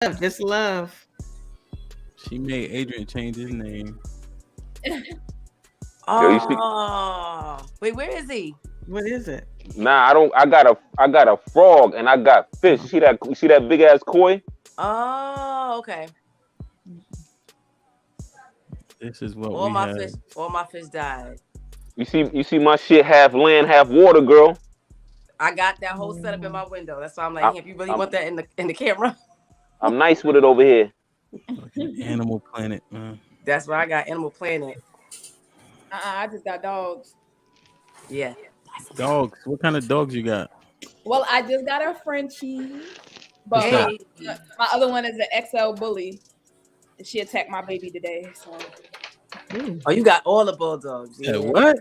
Just love. She made Adrian change his name. Oh, wait, where is he? What is it? Nah, I don't. I got a frog and I got fish. See that? You see that big ass koi? Oh, okay. This is what All we my have. fish, all my fish died. You see my shit half land, half water, girl. I got that whole setup in my window. That's why I'm I, like, if you really want that in the camera, I'm nice with it over here. Fucking Animal Planet, man. that's why I got Animal Planet. I just got dogs. Yeah. Dogs. What kind of dogs you got? Well, I just got a Frenchie, but What's that? my other one is an XL bully. She attacked my baby today. So Oh, you got all the bulldogs. Yeah, what?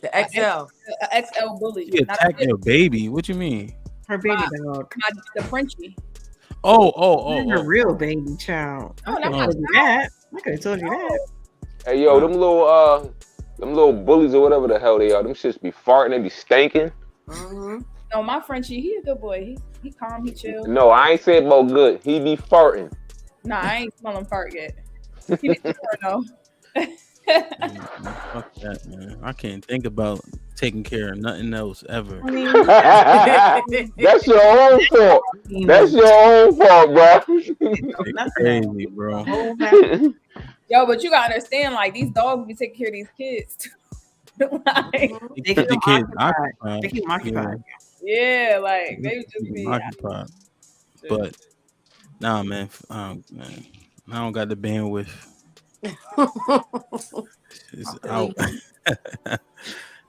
The XL. a XL bully. You Not attacked the- your baby? What you mean? Her baby Wow. dog. the Frenchie. Oh. Her real baby child. No, I not could my have told you that. I could have told you that. Hey yo, them little bullies or whatever the hell they are. Them shits be farting. They be stinking. Mm-hmm. No, my Frenchie, he a good boy. He calm, he chill. No, I ain't say about good. He be farting. Nah, I ain't smell him fart yet. He didn't fart, no. Fuck that, man. I can't think about taking care of nothing else ever. I mean, That's your own fault. That's your own fault, bro. It's crazy, bro. Yo, but you gotta understand, like these dogs be taking care of these kids. Like, They They keep keep the them kids occupied. occupied. They keep them occupied. yeah, like they just Keep be. them occupied. But nah, man. Man, I don't got the bandwidth. It's out.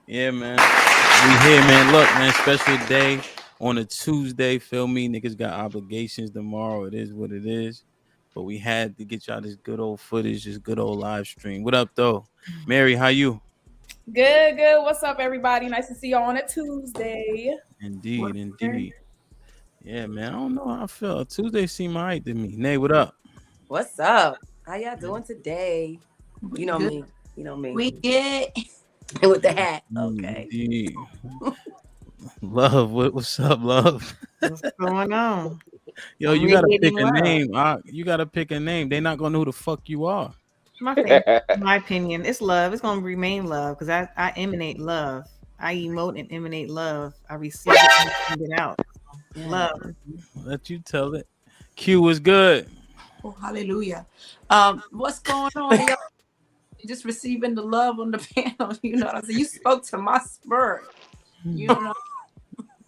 Yeah, man. We here, man. Look, man. Special day on a Tuesday. Feel me? Niggas got obligations tomorrow. It is what it is. But we had to get y'all this good old footage, this good old live stream. What up, though? Mary, how you? Good, good. What's up, everybody? Nice to see you on a Tuesday. Indeed. Yeah, man. I don't know how I feel. Tuesday seemed all right to me. Nay, what up? What's up? How y'all doing today? You know me. You know me. We get With the hat. Okay. Indeed. Love, what's up, love? What's going on? Yo, you gotta pick a name. You gotta pick a name. They not gonna know who the fuck you are. My opinion, it's love. It's gonna remain love because I emanate love. I emote and emanate love. I receive it and send it out. Love. Let you tell it. Q was good. oh, hallelujah. What's going on? Y'all? Just receiving the love on the panel. You know what I'm saying? You spoke to my spirit. You know.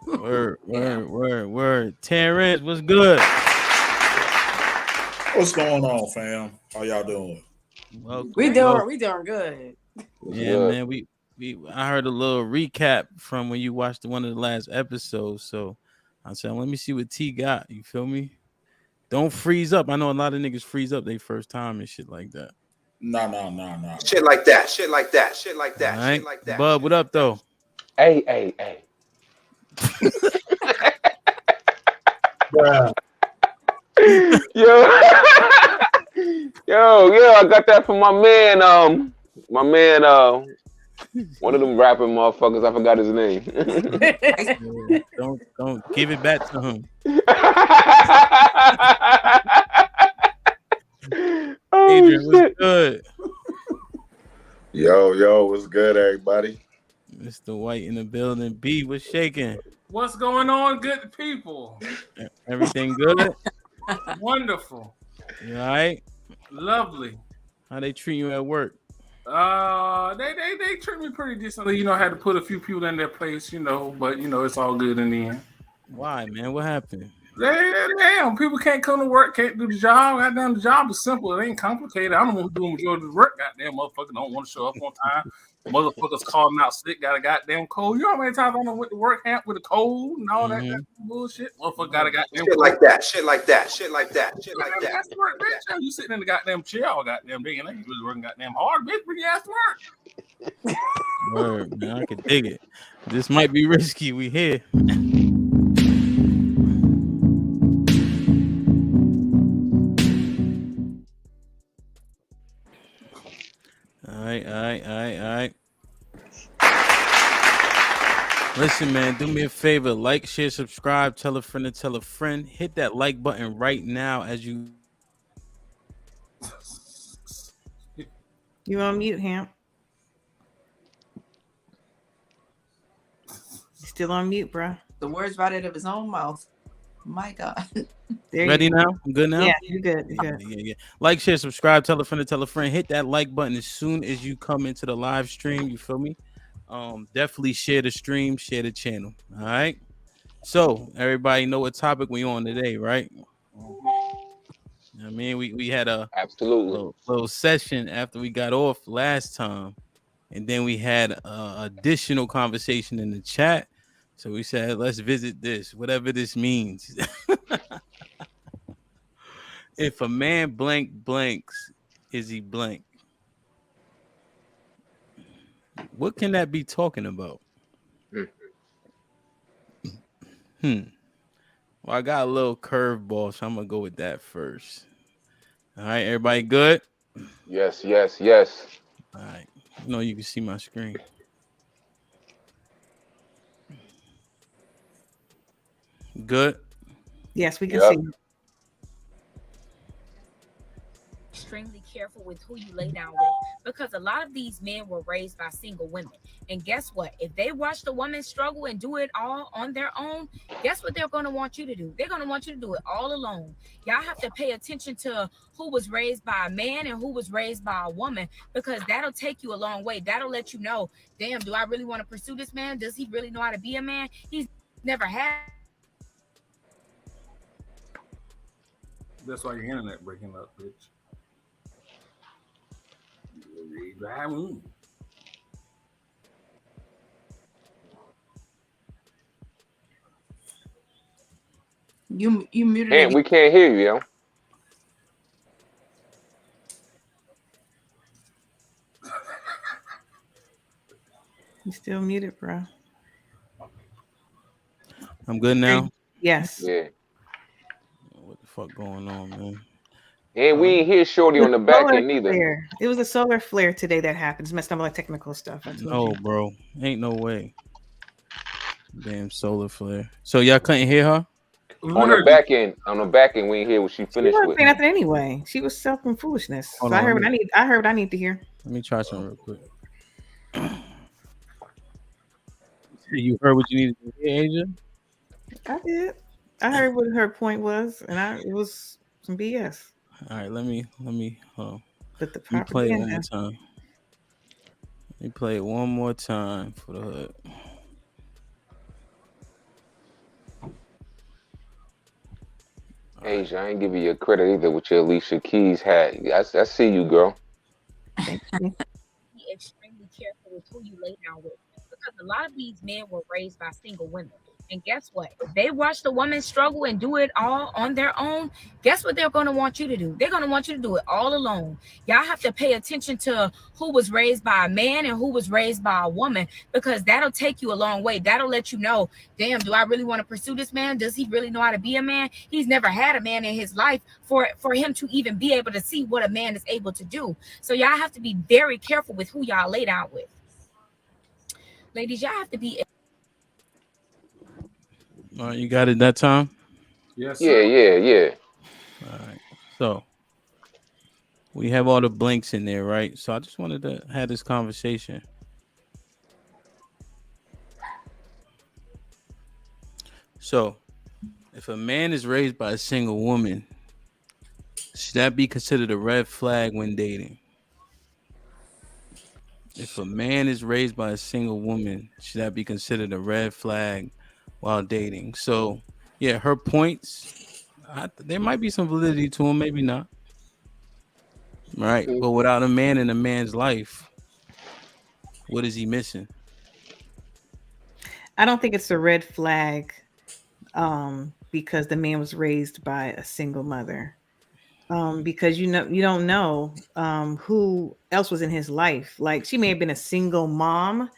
Word. Terrence, what's good? What's going on, fam? How y'all doing? Welcome. We doing good. Yeah, man. We I heard a little recap from when you watched one of the last episodes. So I said, let me see what T got. You feel me? Don't freeze up. I know a lot of niggas freeze up their first time and shit like that. No. Shit like that. All right. Bub, what up though? Hey. Yo, I got that from my man. One of them rapping motherfuckers. I forgot his name. Don't give it back to him. Adrian, what's good? Yo, what's good, everybody? Mr. White in the building. B, what's shaking? What's going on, good people? Everything good? Wonderful. You all right? Lovely. How they treat you at work? They treat me pretty decently. You know, I had to put a few people in their place, but it's all good in the end. Why, man? What happened? Damn, people can't come to work, can't do the job. Goddamn, the job is simple. It ain't complicated. I don't want to do the majority of the work. Goddamn, motherfucker don't want to show up on time. Motherfuckers calling out sick, got a goddamn cold. You know how many times I done went to work camp with a cold and all that bullshit? Motherfucker got a goddamn Shit cold. like that. That's the work, bitch. You sitting in the goddamn chair all goddamn day and ain't really working goddamn hard, bitch. Bring your ass to work. Word, man. I can dig it. This might be risky. We here. All right. Listen, man, do me a favor. Like, share, subscribe, tell a friend to tell a friend. Hit that like button right now as you. You on mute, Hamp. You still on mute, bro. The words right out of his own mouth. My God. Ready now? I'm good now? Yeah, you're good. You're good. Yeah. Like, share, subscribe, tell a friend to tell a friend. Hit that like button as soon as you come into the live stream. You feel me? Definitely share the stream, share the channel. All right. So everybody know what topic we on today, right? I mean, we had a absolutely little session after we got off last time, and then we had additional conversation in the chat. So we said, let's visit this, whatever this means. If a man blanks, is he blank? What can that be talking about? Well, I got a little curveball, so I'm gonna go with that first. All right, everybody good? Yes. All right. You can see my screen. Good? Yes, we can see you. Extremely careful with who you lay down with, because a lot of these men were raised by single women, and guess what? If they watch the woman struggle and do it all on their own, guess what they're going to want you to do? They're going to want you to do it all alone. Y'all have to pay attention to who was raised by a man and who was raised by a woman, because that'll take you a long way. That'll let you know, damn, do I really want to pursue this man? Does he really know how to be a man? He's never had. That's why your internet breaking up, bitch. You muted Man, again. we can't hear you, yo. You still muted, bro. I'm good now. Yes. Yeah. What the fuck going on, man? And we ain't hear Shorty on the back end neither. Flare. It was a solar flare today that happened. It's messed up like technical stuff. No, bro. Ain't no way. Damn solar flare. So y'all couldn't hear her? On the back end, we ain't hear what she finished wasn't with. saying nothing anyway. She was selling foolishness. So I heard what I need. I heard what I need to hear. Let me try something real quick. You heard what you needed to hear, Asia? I did. I heard what her point was, and it was some BS. All right, let me But the let me play it one more time. Let me play it one more time for the hood. Asia, I ain't give you your credit either with your Alicia Keys hat. I see you, girl. Be extremely careful with who you lay down with, because a lot of these men were raised by single women. And guess what? If they watch the woman struggle and do it all on their own, guess what they're going to want you to do? They're going to want you to do it all alone. Y'all have to pay attention to who was raised by a man and who was raised by a woman, because that'll take you a long way. That'll let you know, damn, do I really want to pursue this man? Does he really know how to be a man? He's never had a man in his life for him to even be able to see what a man is able to do. So y'all have to be very careful with who y'all lay down with. Ladies, y'all have to be. All right, you got it that time? Yes. Yeah. All right. So we have all the blanks in there, right? So I just wanted to have this conversation. So if a man is raised by a single woman, should that be considered a red flag when dating? If a man is raised by a single woman, should that be considered a red flag while dating? So, yeah, her points, there might be some validity to them, maybe not. Right. But without a man in a man's life, what is he missing? I don't think it's a red flag because the man was raised by a single mother. Because you don't know who else was in his life. Like, she may have been a single mom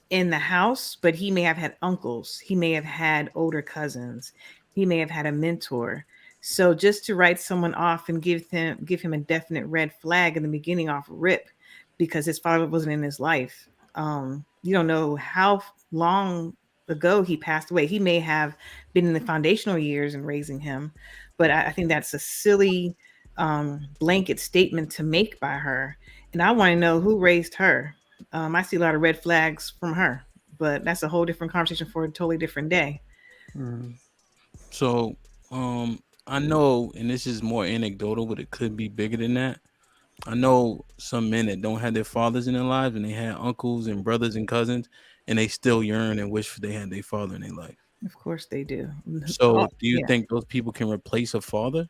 in the house, but he may have had uncles. He may have had older cousins. He may have had a mentor. So just to write someone off and give him a definite red flag in the beginning off rip because his father wasn't in his life. You don't know how long ago he passed away. He may have been in the foundational years in raising him, but I think that's a silly blanket statement to make by her. And I want to know who raised her. I see a lot of red flags from her, but that's a whole different conversation for a totally different day. So, I know, and this is more anecdotal, but it could be bigger than that. I know some men that don't have their fathers in their lives, and they had uncles and brothers and cousins, and they still yearn and wish they had their father in their life. Of course they do. So, do you Yeah. think those people can replace a father?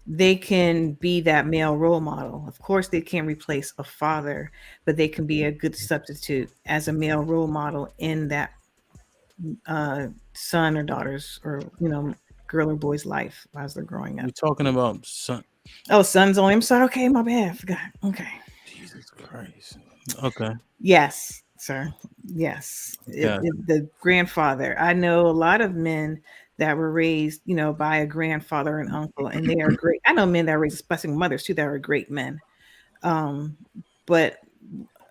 They can be that male role model. Of course, they can't replace a father, but they can be a good substitute as a male role model in that son or daughter's, or girl or boy's life as they're growing up. We're talking about son. Oh, sons only. I'm sorry. Okay, my bad. I forgot. Okay. Jesus Christ. Okay. Yes, sir. Yes. Yeah. The grandfather. I know a lot of men that were raised, by a grandfather and uncle, and they are great. I know men that are raised by single mothers too that are great men. But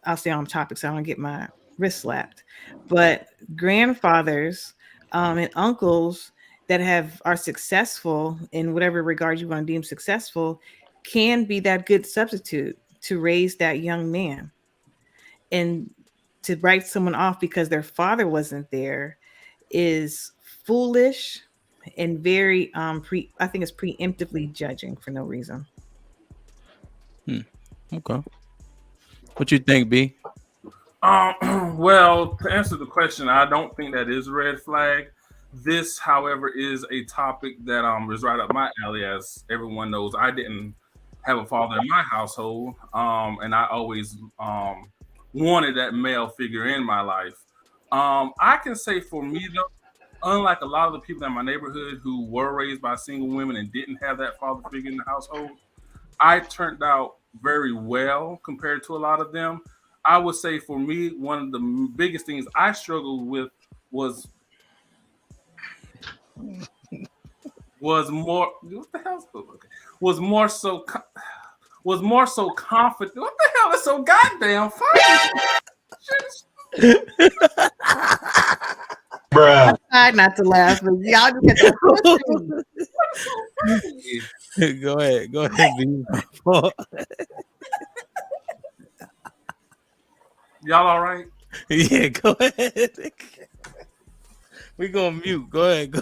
I'll stay on topic so I don't get my wrist slapped. But grandfathers and uncles that are successful in whatever regard you want to deem successful can be that good substitute to raise that young man. And to write someone off because their father wasn't there is foolish and very I think it's preemptively judging for no reason. Okay. What you think, B? Well, to answer the question, I don't think that is a red flag. This, however, is a topic that is right up my alley. As everyone knows, I didn't have a father in my household, and I always wanted that male figure in my life. I can say for me, though, unlike a lot of the people in my neighborhood who were raised by single women and didn't have that father figure in the household, I turned out very well compared to a lot of them. I would say for me, one of the biggest things I struggled with was more. What the hell's okay? Was more so confident. What the hell is so goddamn funny? Bruh. I tried not to laugh, but y'all just get Go ahead, B. Y'all all right? Yeah, go ahead. We gonna mute. Go ahead.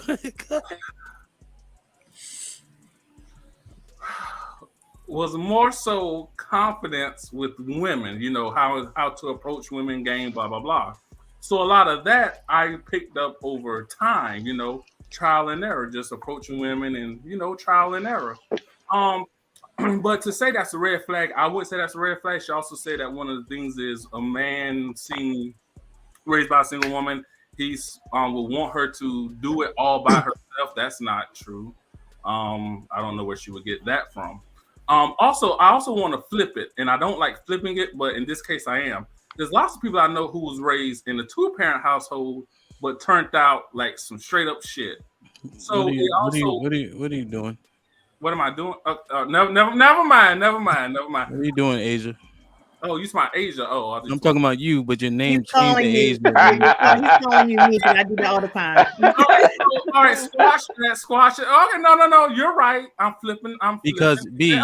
Was more so confidence with women, how to approach women, game, blah, blah, blah. So a lot of that I picked up over time, trial and error, just approaching women and, trial and error. But to say that's a red flag, I would say that's a red flag. She also said that one of the things is a man raised by a single woman, he's will want her to do it all by herself. That's not true. I don't know where she would get that from. I also want to flip it, and I don't like flipping it, but in this case I am. There's lots of people I know who was raised in a 2-parent household, but turned out like some straight up shit. So what are you doing? What am I doing? Never mind. What are you doing, Asia? Oh, you my Asia. Oh, I'm talking about you, but your name He's changed to Asia. He's calling you me because I do that all the time. All right, squash it. Okay, no, you're right. I'm flipping. Because B,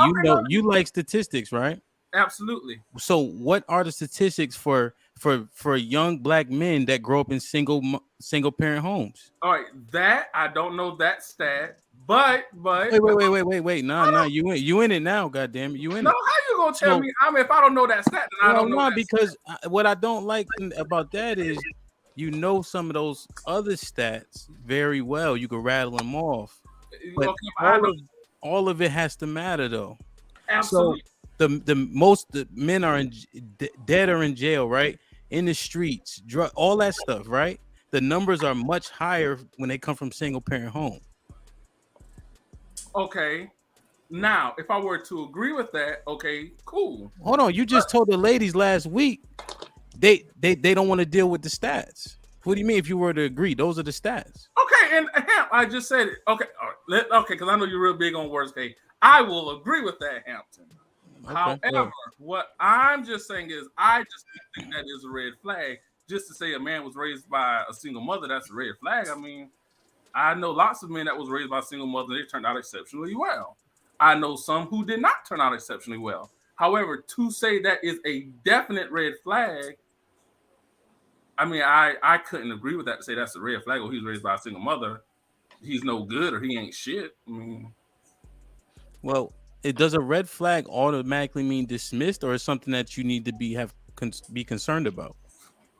you like statistics, right? Absolutely. So, what are the statistics for young black men that grow up in single parent homes? All right, that I don't know that stat, but wait. Nah, you in it now, goddamn it, you in it. No, how you gonna tell me? I mean, if I don't know that stat, then I don't know. Because what I don't like about that is, some of those other stats very well. You can rattle them off, but all of it has to matter, though. Absolutely. So, the men are dead or in jail, right? In the streets, all that stuff, right? The numbers are much higher when they come from single parent home. Okay. Now, if I were to agree with that, okay, cool. Hold on, you just told the ladies last week they don't want to deal with the stats. What do you mean if you were to agree? Those are the stats. Okay, and I just said it. Okay, all right. Okay, because I know you're real big on words. Okay, I will agree with that, Hampton. Okay, however, what I'm just saying is I just think that is a red flag just to say a man was raised by a single mother, that's a red flag. I mean, I know lots of men that was raised by a single mother, they turned out exceptionally well. I know some who did not turn out exceptionally well. However, to say that is a definite red flag, I mean, I couldn't agree with that to say that's a red flag. Or he's raised by a single mother, he's no good or he ain't shit. I mean, Well, does a red flag automatically mean dismissed, or is something that you need to be concerned about?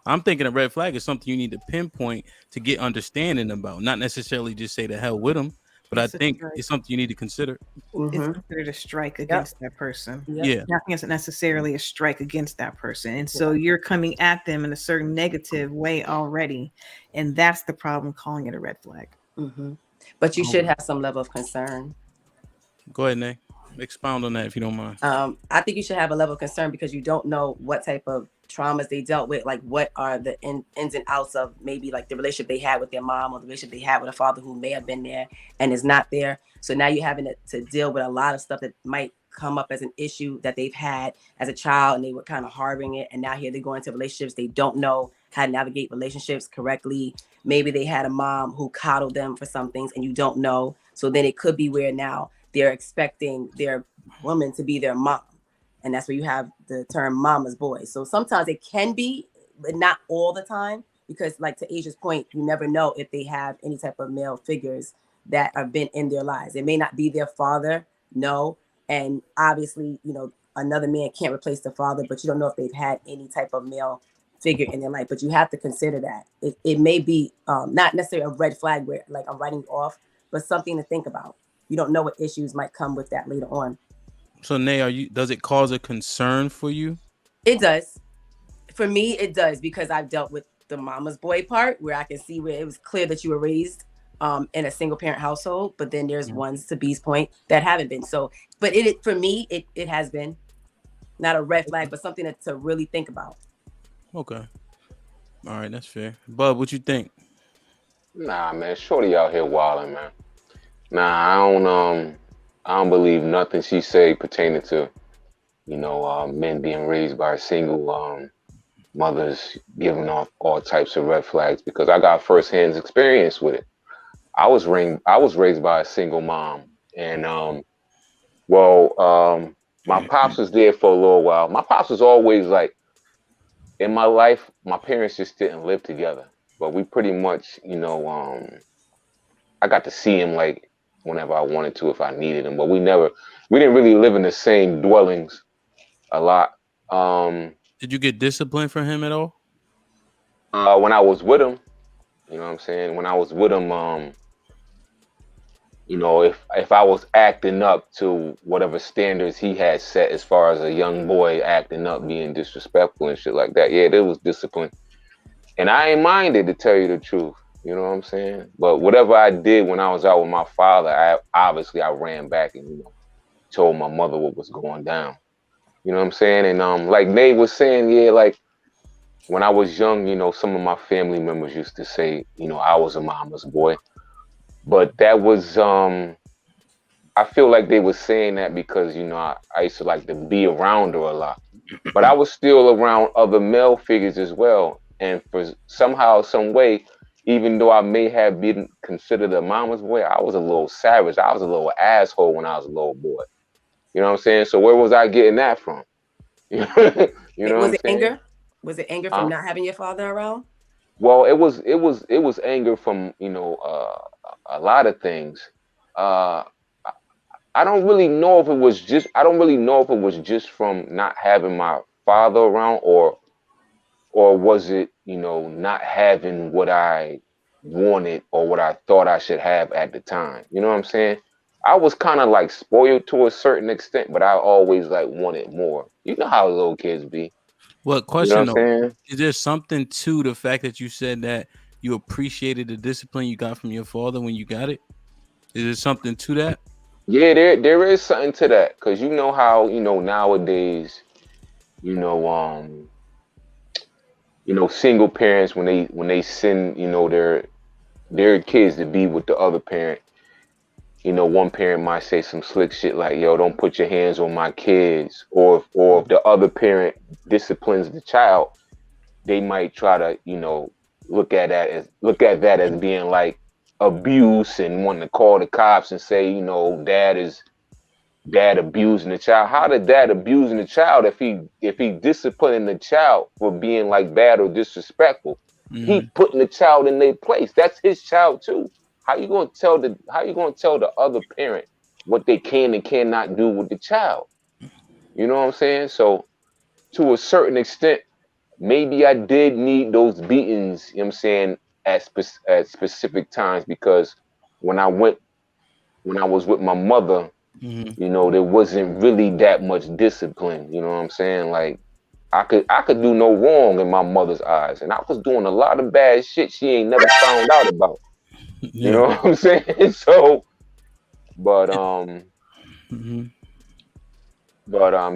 I'm thinking a red flag is something you need to pinpoint to get understanding about, not necessarily just say the hell with them. But I think it's something you need to consider. It's considered a strike against that person. Yeah. Nothing is necessarily a strike against that person. And so you're coming at them in a certain negative way already. And that's the problem, calling it a red flag. But you should have some level of concern. Go ahead, Nay. Expound on that if you don't mind. I think you should have a level of concern because you don't know what type of traumas they dealt with, like what are the ins and outs of maybe like the relationship they had with their mom or the relationship they had with a father who may have been there and is not there. So now you're having to deal with a lot of stuff that might come up as an issue that they've had as a child and they were kind of harboring it. And now here they go into relationships. They don't know how to navigate relationships correctly. Maybe they had a mom who coddled them for some things and you don't know. So then it could be where now they're expecting their woman to be their mom. And that's where you have the term mama's boy. So sometimes it can be, but not all the time, because like to Asia's point, you never know if they have any type of male figures that have been in their lives. It may not be their father, no. And obviously, you know, another man can't replace the father, but you don't know if they've had any type of male figure in their life. But you have to consider that. It may be not necessarily a red flag where like I'm writing off, but something to think about. You don't know what issues might come with that later on. So, Nay, does it cause a concern for you? It does. For me, it does, because I've dealt with the mama's boy part where I can see where it was clear that you were raised in a single parent household, but then there's ones, to B's point, that haven't been. So, but for me, it has been not a red flag, but something to really think about. Okay. All right, that's fair. Bub, what you think? Nah, man, shorty out here wilding, man. Nah, I don't believe nothing she say pertaining to, you know, men being raised by single mothers, giving off all types of red flags, because I got firsthand experience with it. I was raised by a single mom, and my pops was there for a little while. My pops was always like, in my life, my parents just didn't live together, but we pretty much, you know, I got to see him like whenever I wanted to, if I needed him, but we didn't really live in the same dwellings a lot. Did you get discipline from him at all? When I was with him, you know what I'm saying? When I was with him, you know, if I was acting up to whatever standards he had set as far as a young boy acting up, being disrespectful and shit like that, yeah, there was discipline. And I ain't minded, to tell you the truth. You know what I'm saying? But whatever I did when I was out with my father, I ran back and, you know, told my mother what was going down. You know what I'm saying? And like Nate was saying, yeah, like when I was young, you know, some of my family members used to say, you know, I was a mama's boy. But that was I feel like they were saying that because, you know, I used to like to be around her a lot. But I was still around other male figures as well. And for somehow, some way, even though I may have been considered a mama's boy, I was a little savage. I was a little asshole when I was a little boy. You know what I'm saying? So where was I getting that from? You know what I'm saying? Was it anger? Was it anger from not having your father around? Well, it was anger from, you know, a lot of things. I don't really know if it was just from not having my father around, or was it, you know, not having what I wanted or what I thought I should have at the time. You know what I'm saying? I was kind of like spoiled to a certain extent, but I always like wanted more. You know how little kids be. What question, you know what I'm saying? Is there something to the fact that you said that you appreciated the discipline you got from your father when you got it? Is there something to that? Yeah, there is something to that, because you know how, you know, nowadays, you know, single parents, when they send, you know, their kids to be with the other parent, you know, one parent might say some slick shit like, yo, don't put your hands on my kids, or if the other parent disciplines the child, they might try to, you know, look at that as being like abuse and want to call the cops and say, you know, dad abusing the child. How did dad abusing the child if he disciplining the child for being like bad or disrespectful? He putting the child in their place. That's his child too. How you gonna tell the other parent what they can and cannot do with the child? You know what I'm saying? So to a certain extent, maybe I did need those beatings, you know what I'm saying, at specific times, because when I was with my mother, you know, there wasn't really that much discipline. You know what I'm saying? Like I could do no wrong in my mother's eyes, and I was doing a lot of bad shit she ain't never found out about. You know what I'm saying? So, but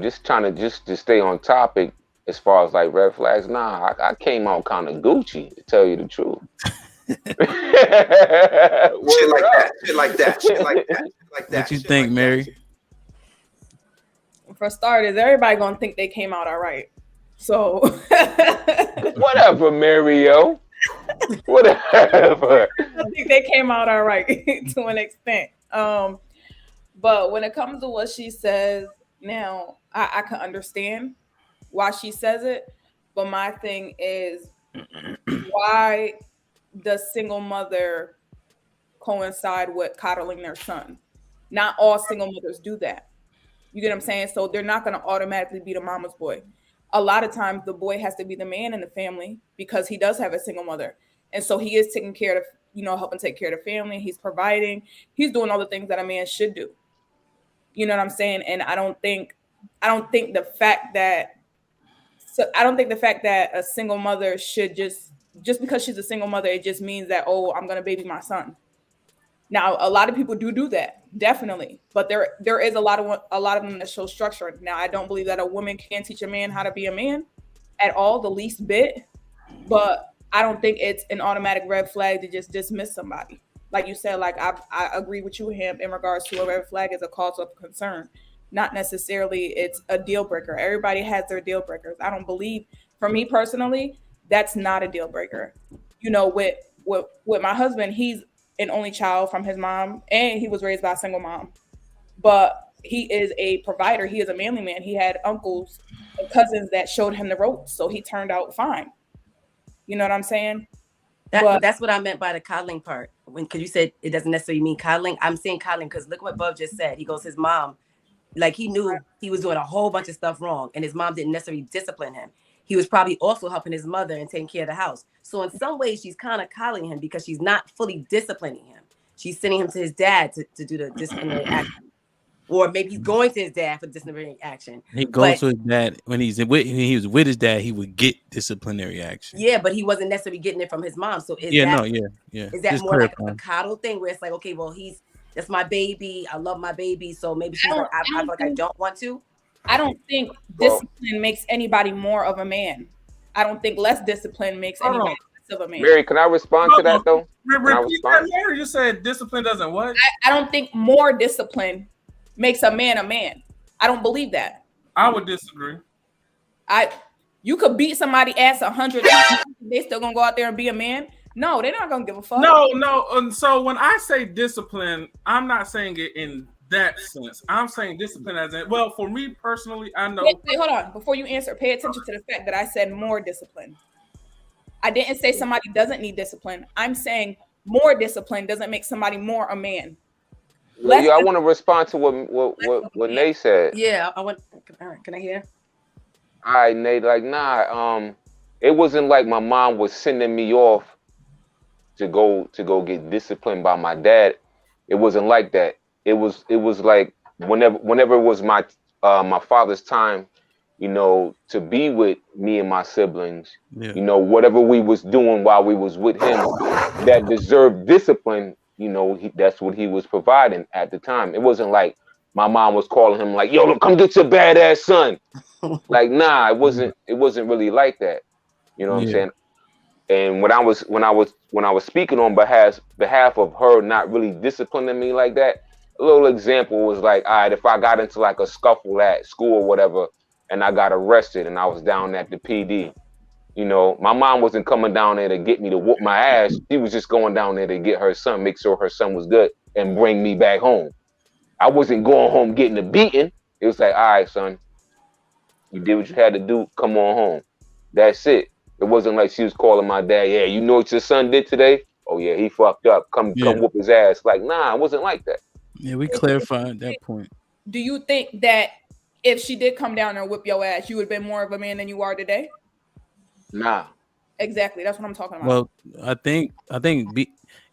just trying to stay on topic as far as like red flags. Nah, I came out kind of Gucci, to tell you the truth. Shit like that. What you think, Mary? For starters, everybody gonna think they came out all right. So whatever, Mario. Whatever. I think they came out all right to an extent. But when it comes to what she says now, I can understand why she says it. But my thing is, why does single mother coincide with coddling their son? Not all single mothers do that. You get what I'm saying? So they're not going to automatically be the mama's boy. A lot of times the boy has to be the man in the family because he does have a single mother. And so he is taking care of, helping take care of the family. He's providing. He's doing all the things that a man should do. You know what I'm saying? And I don't think the fact that a single mother should just because she's a single mother, it just means that, oh, I'm going to baby my son. Now, a lot of people do that, definitely. But there is a lot of them that show structure. Now, I don't believe that a woman can teach a man how to be a man at all, the least bit. But I don't think it's an automatic red flag to just dismiss somebody. Like you said, like I agree with you, Ham, in regards to a red flag is a cause of concern. Not necessarily it's a deal breaker. Everybody has their deal breakers. I don't believe, for me personally, that's not a deal breaker. With my husband, he's an only child from his mom, and he was raised by a single mom. But he is a provider. He is a manly man. He had uncles and cousins that showed him the ropes, so he turned out fine. You know what I'm saying? That's what I meant by the coddling part. Because you said it doesn't necessarily mean coddling. I'm saying coddling because look what Bub just said. He goes, his mom, like he knew he was doing a whole bunch of stuff wrong, and his mom didn't necessarily discipline him. He was probably also helping his mother and taking care of the house. So in some ways, she's kind of coddling him because she's not fully disciplining him. She's sending him to his dad to do the disciplinary action. Or maybe he's going to his dad for disciplinary action. He goes to his dad when he was with his dad. He would get disciplinary action. Yeah, but he wasn't necessarily getting it from his mom. So is that Just more like a coddle thing where it's like, okay, well, that's my baby. I love my baby. So maybe she's like, I feel like I don't want to. I don't think discipline makes anybody more of a man. I don't think less discipline makes anybody less of a man. Mary, can I respond to that though? Repeat that, Mary. You said discipline doesn't what? I don't think more discipline makes a man a man. I don't believe that. I would disagree. You could beat somebody ass 100 times, they still gonna go out there and be a man. No, they're not gonna give a fuck. No. So when I say discipline, I'm not saying it in that sense. I'm saying discipline as in, well, for me personally, I know. Wait, hold on. Before you answer, pay attention to the fact that I said more discipline. I didn't say somebody doesn't need discipline. I'm saying more discipline doesn't make somebody more a man. I want to respond to what Nate said. Yeah, I want. Can I hear? All right, Nate. Like, nah. It wasn't like my mom was sending me off to go get disciplined by my dad. It wasn't like that. It was like whenever it was my father's time, to be with me and my siblings, whatever we was doing while we was with him that deserved discipline, that's what he was providing at the time. It wasn't like my mom was calling him like, yo, come get your badass son. Like, nah, it wasn't really like that. You know what I'm saying? And when I was speaking on behalf of her not really disciplining me like that, a little example was like, all right, if I got into like a scuffle at school or whatever, and I got arrested and I was down at the PD, You know, my mom wasn't coming down there to get me to whoop my ass. She was just going down there to get her son, make sure her son was good, and bring me back home. I wasn't going home getting a beating. It was like, all right, son, you did what you had to do. Come on home. That's it. It wasn't like she was calling my dad. Yeah, you know what your son did today? Oh yeah, he fucked up. Come whoop his ass. Like, nah, it wasn't like that. Yeah, we clarified that point. Do you think that if she did come down and whip your ass, you would have been more of a man than you are today? Nah. Exactly. That's what I'm talking about. Well, I think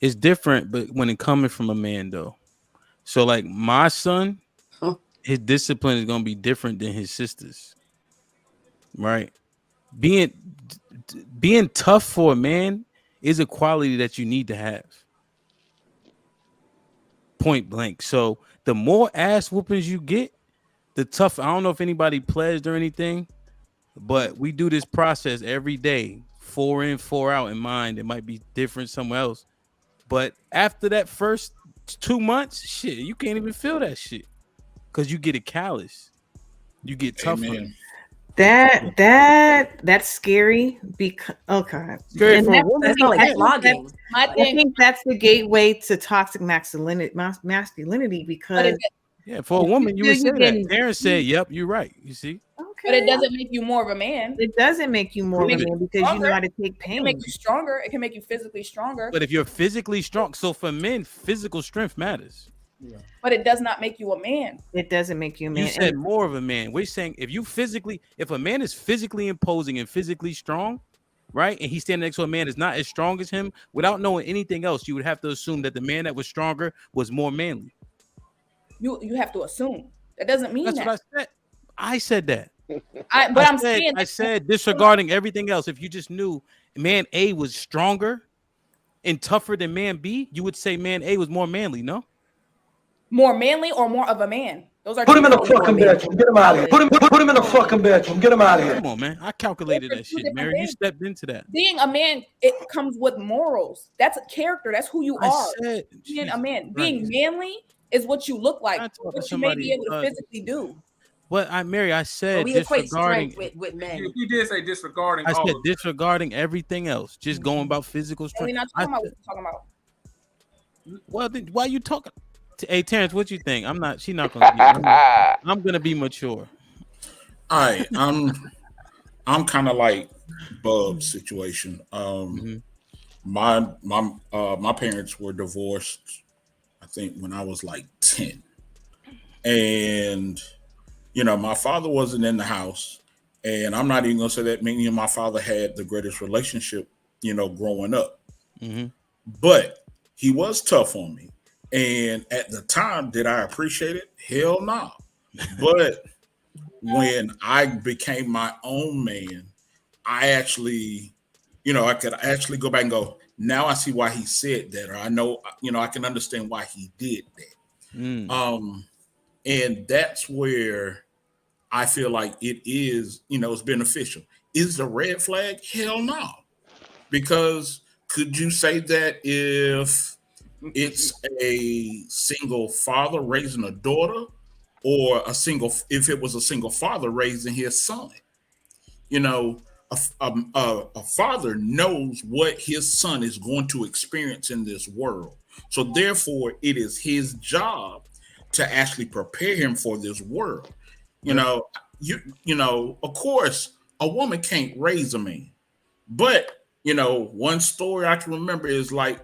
it's different, but when it coming from a man though. So like my son, his discipline is gonna be different than his sisters. Right? Being tough for a man is a quality that you need to have. Point blank. So the more ass whoopings you get, the tough. I don't know if anybody pledged or anything, but we do this process every day, 4 in, 4 out in mind. It might be different somewhere else. But after that first 2 months, shit, you can't even feel that shit. Cause you get it callous. You get tougher. That's scary because scary for a woman. I think that's the gateway to toxic masculinity because for a woman you would say that. Terrence said, "Yep, you're right." You see, but it doesn't make you more of a man. It doesn't make you more of a man because you know how to take pain. It can make you stronger. It can make you physically stronger. But if you're physically strong, so for men, physical strength matters. Yeah. But it does not make you a man. It doesn't make you a man. You said more of a man. We're saying if a man is physically imposing and physically strong, right, and he's standing next to a man that's not as strong as him, without knowing anything else, you would have to assume that the man that was stronger was more manly. You have to assume. That doesn't mean that's that. What I said. I said that. I said disregarding everything else. If you just knew man A was stronger and tougher than man B, you would say man A was more manly, no? More manly or more of a man? Those are put him in the fucking bedroom. Get him out of here. Put him in the fucking bedroom. Get him out of here. Come on, man. I calculated that shit, Mary. You stepped into that. Being a man, it comes with morals. That's a character. That's who you are. Being a man. Being manly is what you look like. What you may be able to physically do. But Mary, I said disregarding with men. You did say disregarding. I said disregarding everything else, just going about physical strength. We're not talking about what you're talking about. Well, then why are you talking? Hey, Terrence, what you think? She's not gonna I'm gonna be mature. All right. I'm kind of like Bub's situation. My parents were divorced, I think, when I was like 10. And my father wasn't in the house, and I'm not even gonna say that me and my father had the greatest relationship, growing up. But he was tough on me. And at the time, did I appreciate it? Hell no. But when I became my own man, I actually, I could actually go back and go, now I see why he said that, or I know, I can understand why he did that. And that's where I feel like it is, it's beneficial. Is it a red flag? Hell no. Because could you say that if it's a single father raising a daughter, or if it was a single father raising his son? A father knows what his son is going to experience in this world. So therefore, it is his job to actually prepare him for this world. Of course, a woman can't raise a man. But, one story I can remember is like,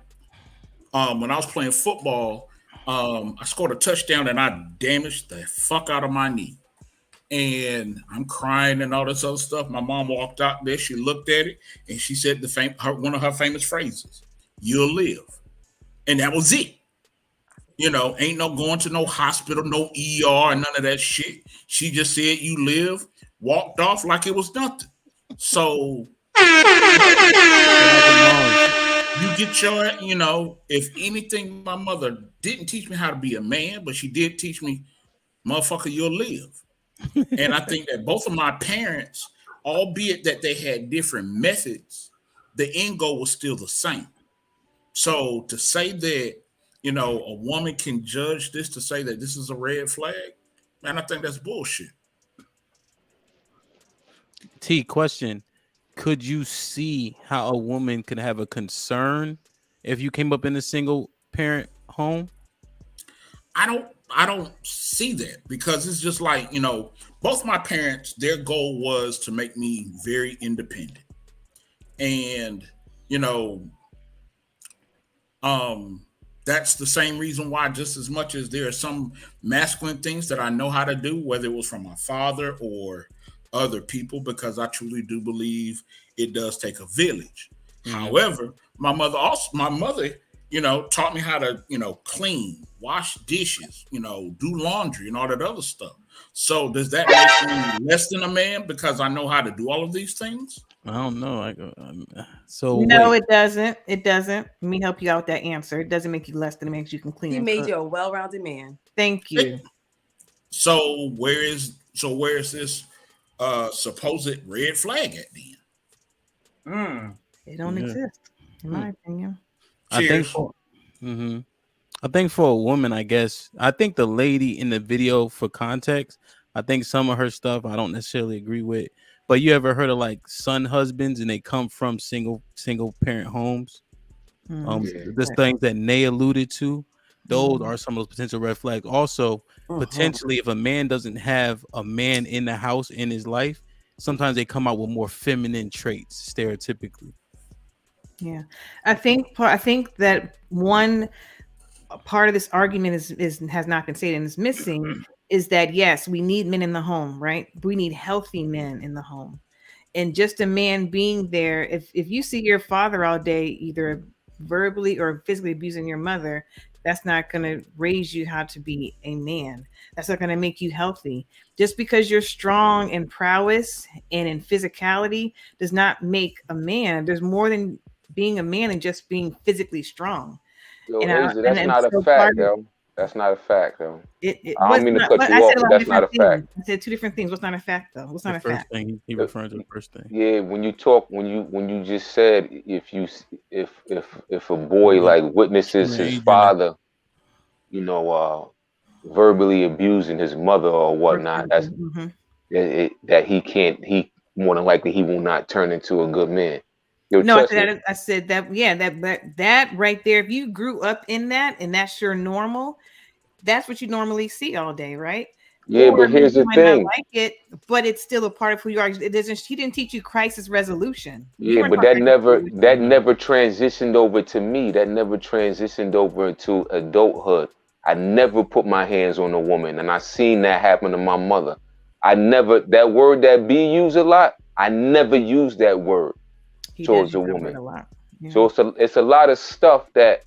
when I was playing football, I scored a touchdown and I damaged the fuck out of my knee. And I'm crying and all this other stuff. My mom walked out there. She looked at it and she said one of her famous phrases, "You'll live." And that was it. Ain't no going to no hospital, no ER, none of that shit. She just said, "You live," walked off like it was nothing. So you get your, if anything, my mother didn't teach me how to be a man, but she did teach me, motherfucker, you'll live. And I think that both of my parents, albeit that they had different methods, the end goal was still the same. So to say that, a woman can judge this to say that this is a red flag, man, I think that's bullshit. T, question. could you see how a woman could have a concern if you came up in a single parent home? I don't see that, because it's just like, both my parents, their goal was to make me very independent. And, you know, that's the same reason why, just as much as there are some masculine things that I know how to do, whether it was from my father or other people, because I truly do believe it does take a village. However, my mother, taught me how to, clean, wash dishes, do laundry and all that other stuff. So does that make me less than a man because I know how to do all of these things? I don't know. So No, wait. it doesn't. It doesn't. Let me help you out with that answer. It doesn't make you less than it makes you can clean. He and made cook. you a well-rounded man. Thank you. So where is this supposed red flag at then? It don't exist, in my opinion. Cheers. I think for a woman, I guess, I think the lady in the video, for context, I think some of her stuff I don't necessarily agree with. But you ever heard of like son husbands and they come from single parent homes? This things that Nay alluded to, those are some of those potential red flags. Also, potentially, if a man doesn't have a man in the house in his life, sometimes they come out with more feminine traits, stereotypically. Yeah, I think that one part of this argument is has not been stated and is missing is that yes, we need men in the home, right? We need healthy men in the home, and just a man being there. If you see your father all day, either verbally or physically abusing your mother, that's not going to raise you how to be a man. That's not going to make you healthy. Just because you're strong in prowess and in physicality does not make a man. There's more than being a man and just being physically strong. Yo, And Asia, that's not a so fact, though. That's not a fact, though. It I was don't mean to not, cut but you I off, said a but lot of that's not a different fact. things. I said two different things. What's not a fact though? What's not The a first fact? thing he referring to the first thing. Yeah, when you just said if a boy like witnesses his father, verbally abusing his mother or whatnot, that's that he more than likely he will not turn into a good man. Yo, No, trust me. I said that. Yeah, that right there. If you grew up in that and that's your normal, that's what you normally see all day, right? Yeah, Or but maybe here's you the might not thing. like it, but it's still a part of who you are. It doesn't. He didn't teach you crisis resolution. You Yeah, weren't but taught crisis resolution. that never transitioned over to me. That never transitioned over to adulthood. I never put my hands on a woman, and I seen that happen to my mother. I never, that word that B used a lot, I never used that word He does towards use a that word woman. a lot. Yeah. So it's a lot of stuff that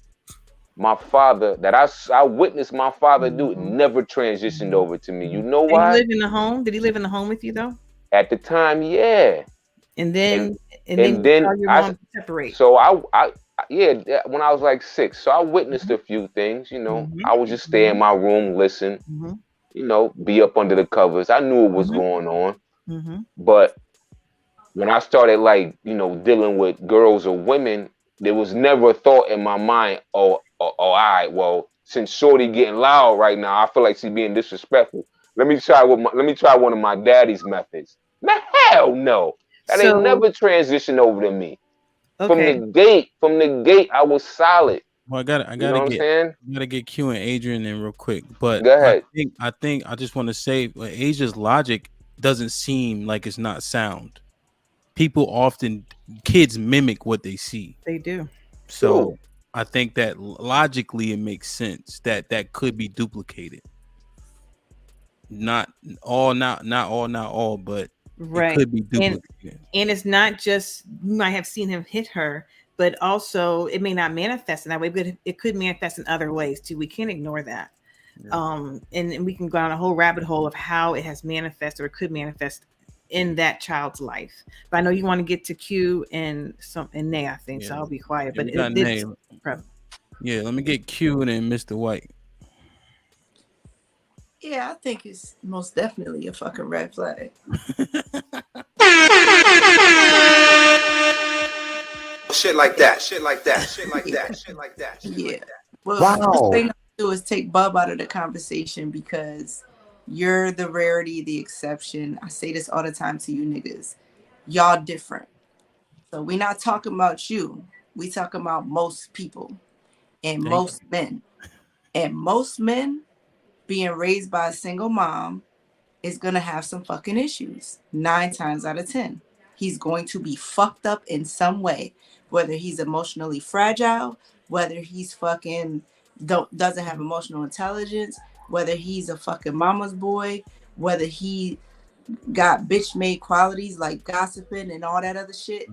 my father, that I witnessed my father do, it never transitioned over to me. You know Did he why? live in the home? Did he live in the home with you though? At the time, yeah. And And then and you saw then your mom separate. so yeah, when I was like 6, so I witnessed a few things. I would just stay in my room, listen, be up under the covers. I knew what was going on, but when I started dealing with girls or women, there was never a thought in my mind, all right, well, since Shorty getting loud right now, I feel like she's being disrespectful. Let me try one of my daddy's methods. Man, hell no. That ain't So never transitioned over to me. okay. From the gate, I was solid. Well, I You know gotta what I'm saying? get Q and Adrian in real quick. But Go ahead. I think I just want to say, Asia's logic doesn't seem like it's not sound. Kids mimic what they see. They do. So True. I think that logically it makes sense that could be duplicated. Not all, but Right. it could be duplicated. And it's not just you might have seen him hit her, but also it may not manifest in that way, but it could manifest in other ways too. We can't ignore that. Yeah. And we can go down a whole rabbit hole of how it has manifested or could manifest in that child's life. But I know you want to get to Q and Nay, I think, so I'll be quiet. Yeah, but it did. Yeah, let me get Q and then Mr. White. Yeah, I think it's most definitely a fucking red flag. Shit like that. Shit like that. Shit like that. Shit like that. Yeah. Well, first thing I do is take Bub out of the conversation because you're the rarity, the exception. I say this all the time to you niggas. Y'all different. So we're not talking about you. We talking about most people and most men. And most men being raised by a single mom is going to have some fucking issues. 9 times out of 10. He's going to be fucked up in some way, whether he's emotionally fragile, whether he's fucking doesn't have emotional intelligence, whether he's a fucking mama's boy, whether he got bitch made qualities like gossiping and all that other shit.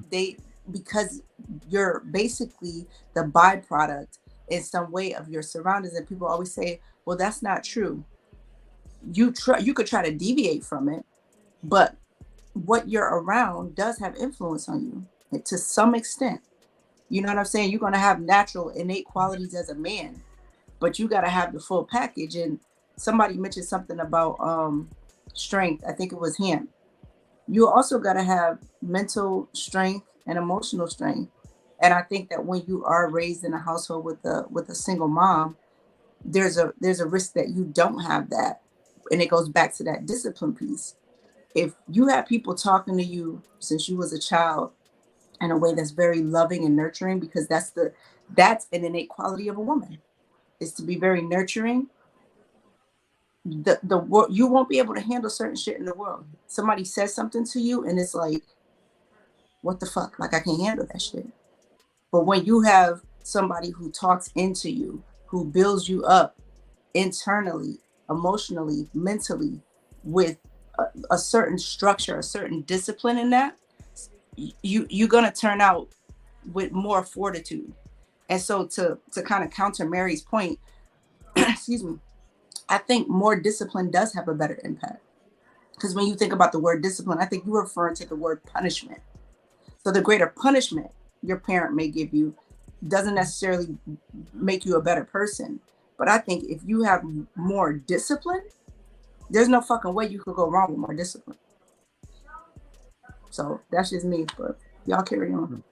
Because you're basically the byproduct in some way of your surroundings, and people always say, well, that's not true. You could try to deviate from it, but what you're around does have influence on you to some extent. You know what I'm saying? You're going to have natural innate qualities as a man, but you got to have the full package. And somebody mentioned something about strength. I think it was him. You also got to have mental strength and emotional strength. And I think that when you are raised in a household with a single mom, there's a risk that you don't have that. And it goes back to that discipline piece. If you have people talking to you since you was a child in a way that's very loving and nurturing, because that's an innate quality of a woman, is to be very nurturing. The world, you won't be able to handle certain shit in the world. Somebody says something to you and it's like, what the fuck? Like, I can't handle that shit. But when you have somebody who talks into you, who builds you up internally, emotionally, mentally, with a certain structure, a certain discipline in that, you're gonna turn out with more fortitude. And so to kind of counter Mary's point, excuse me, I think more discipline does have a better impact. Because when you think about the word discipline, I think you're referring to the word punishment. So the greater punishment your parent may give you doesn't necessarily make you a better person. But I think if you have more discipline, there's no fucking way you could go wrong with more discipline. So that's just me, but y'all carry on.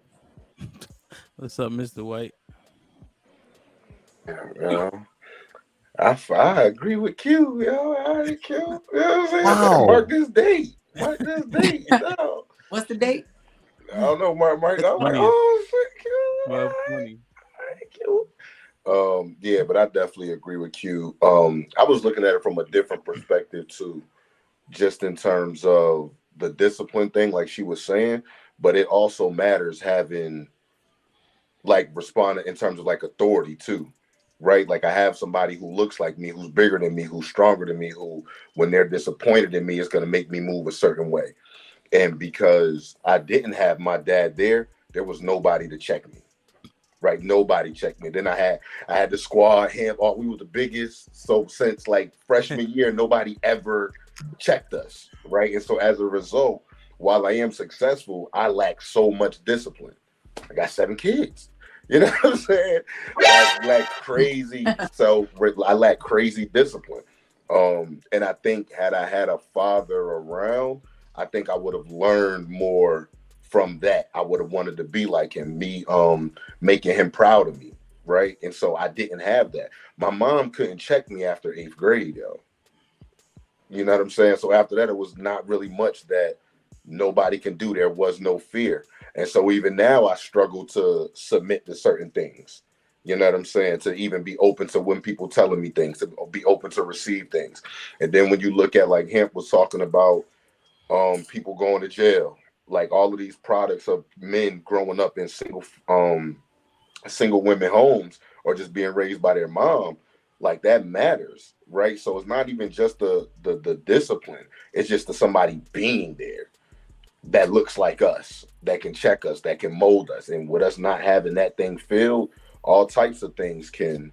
What's up, Mr. White? I agree with Q, yo. Q. You know what I'm saying? Wow. Mark this date. No. What's the date? I don't know, Mark. I'm like, oh shit, Q. 12/20. Yeah, but I definitely agree with Q. I was looking at it from a different perspective too, just in terms of the discipline thing, like she was saying, but it also matters having like responding in terms of like authority too. Right? Like I have somebody who looks like me, who's bigger than me, who's stronger than me, who when they're disappointed in me is going to make me move a certain way. And because I didn't have my dad there was nobody to check me. Right? Nobody checked me. Then I had the squad, him, we were the biggest. So since like freshman year, nobody ever checked us. Right? And so as a result, while I am successful, I lack so much discipline. I got 7 kids. You know what I'm saying? Like crazy. So I lack crazy discipline. And I think had I had a father around, I think I would have learned more from that. I would have wanted to be like him, me making him proud of me. Right. And so I didn't have that. My mom couldn't check me after 8th grade, yo. You know what I'm saying? So after that, it was not really much that nobody can do. There was no fear. And so even now I struggle to submit to certain things. You know what I'm saying? To even be open to when people telling me things, to be open to receive things. And then when you look at like Hemp was talking about people going to jail, like all of these products of men growing up in single women homes or just being raised by their mom, like that matters, right? So it's not even just the discipline, it's just somebody being there that looks like us, that can check us, that can mold us. And with us not having that thing filled, all types of things can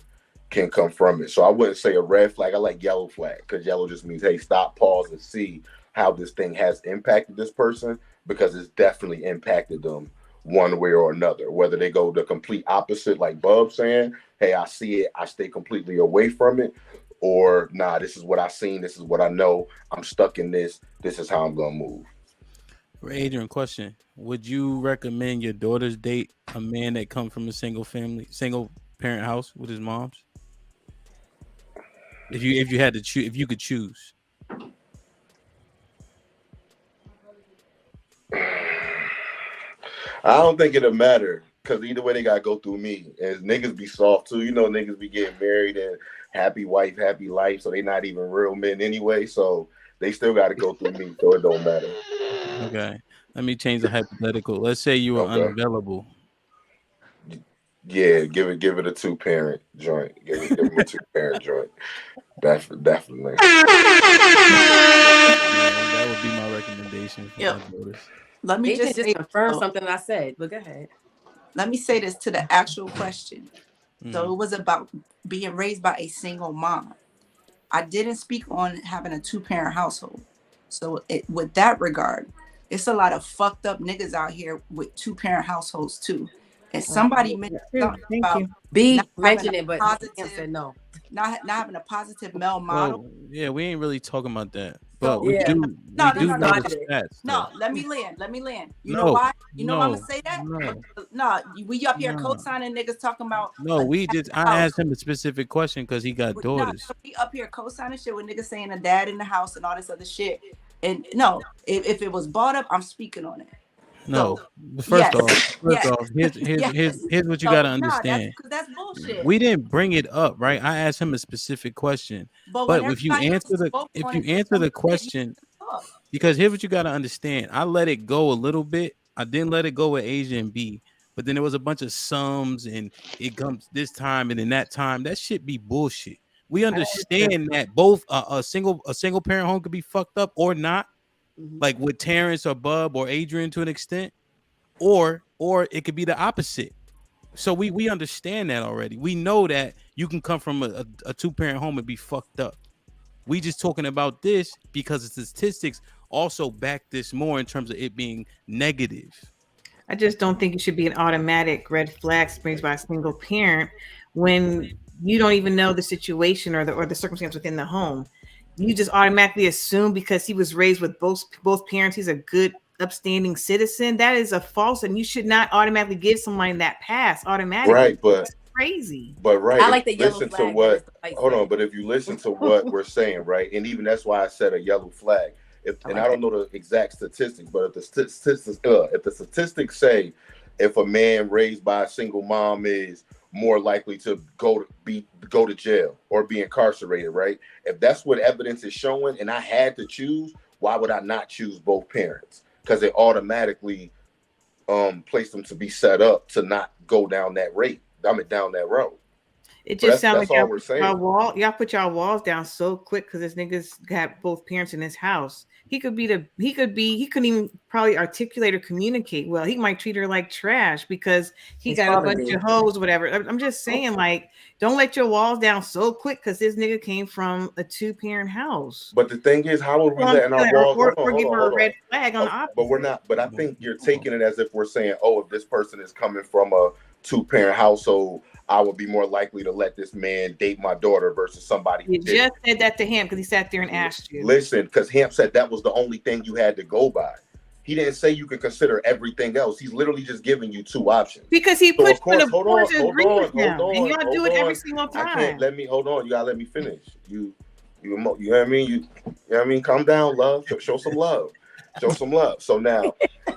come from it. So I wouldn't say a red flag. I like yellow flag, because yellow just means, hey, stop, pause, and see how this thing has impacted this person, because it's definitely impacted them one way or another. Whether they go the complete opposite, like Bub saying, hey, I see it, I stay completely away from it, or nah, this is what I seen, this is what I know, I'm stuck in this is how I'm gonna move. Adrian, question: would you recommend your daughters date a man that comes from a single parent house with his moms? If you had to choose, if you could choose. I don't think it'll matter because either way they gotta go through me. And niggas be soft too. You know, niggas be getting married and happy wife, happy life, so they not even real men anyway. So they still got to go through me, so it don't matter. Okay, let me change the hypothetical. Let's say you were Okay. unavailable. Yeah, give it a 2-parent joint. Give him a 2-parent joint. Definitely. Yeah, that would be my recommendation for my daughters. Let me Nathan just say, confirm something I said. But go ahead. Let me say this to the actual question. So it was about being raised by a single mom. I didn't speak on having a 2-parent household. So with that regard, it's a lot of fucked up niggas out here with 2-parent households too. And somebody mentioned something about B mentioned it, but positive, said no. Not having a positive male model. Well, yeah, we ain't really talking about that, but So, we yeah. do No, know the stats. No, though. let me land. You No, know why? You know why I'm no, gonna say that? no. No, we up here No. co-signing niggas talking about No, I asked him a specific question because he got daughters. No, we up here co-signing shit with niggas saying a dad in the house and all this other shit. And no, if it was brought up, I'm speaking on it. No, So, first yes, off, here's what you So, gotta nah, understand. that's bullshit. We didn't bring it up, right? I asked him a specific question, But but when if you everybody else answer spoke on it, the question, because here's what you gotta understand. I let it go a little bit. I didn't let it go with Asia and B, but then there was a bunch of sums and it comes this time and then that time. That shit be bullshit. We understand that both a single parent home could be fucked up or not, like with Terrence or Bub or Adrian to an extent, or it could be the opposite. So we understand that already. We know that you can come from a 2-parent home and be fucked up. We just talking about this because the statistics also back this more in terms of it being negative. I just don't think it should be an automatic red flag raised by a single parent when you don't even know the situation or the circumstance within the home. You just automatically assume because he was raised with both parents, he's a good, upstanding citizen. That is a false, and you should not automatically give someone that pass automatically. Right, but that's crazy. But right, I like the yellow listen flag. to what. Hold on, but if you listen to what we're saying, right, and even that's why I said a yellow flag. I don't know the exact statistics, but if the statistics say if a man raised by a single mom is more likely to go to jail or be incarcerated, right? If that's what evidence is showing, and I had to choose, why would I not choose both parents? Because it automatically placed them to be set up to not go down that down that road. It just sounds like y'all put y'all walls down so quick because this nigga's got both parents in his house. He couldn't even probably articulate or communicate well. He might treat her like trash because he got a bunch of hoes, whatever. I'm just saying, like, don't let your walls down so quick because this nigga came from a 2-parent house. But the thing is, how are we letting our walls give her a red flag on the opposite? But we're not. But I think you're taking it as if we're saying, oh, if this person is coming from a 2-parent household, I would be more likely to let this man date my daughter versus somebody who didn't. Just said that to him because he sat there and asked you. Listen, because Hamp said that was the only thing you had to go by. He didn't say you could consider everything else. He's literally just giving you 2 options. Because he pushed for the board to agree with him, and y'all do it every on. single time. I can't hold on. You gotta let me finish. You know what I mean? You know what I mean? Calm down, love. Show some love. Show some love. So now,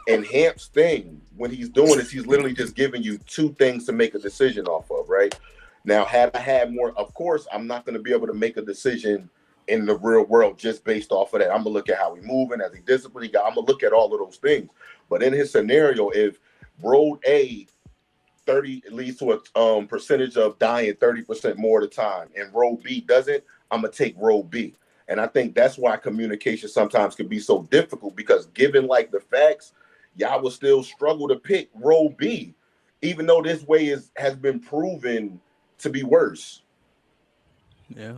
in Hamp's thing, when he's doing this, he's literally just giving you 2 things to make a decision off of, right? Now, had I had more, of course, I'm not going to be able to make a decision in the real world just based off of that. I'm going to look at how he's moving, as he disciplined. I'm going to look at all of those things. But in his scenario, if road A 30 leads to a percentage of dying 30% more of the time, and road B doesn't, I'm going to take road B. And I think that's why communication sometimes can be so difficult, because given like the facts, y'all will still struggle to pick road B, even though this way has been proven to be worse. Yeah.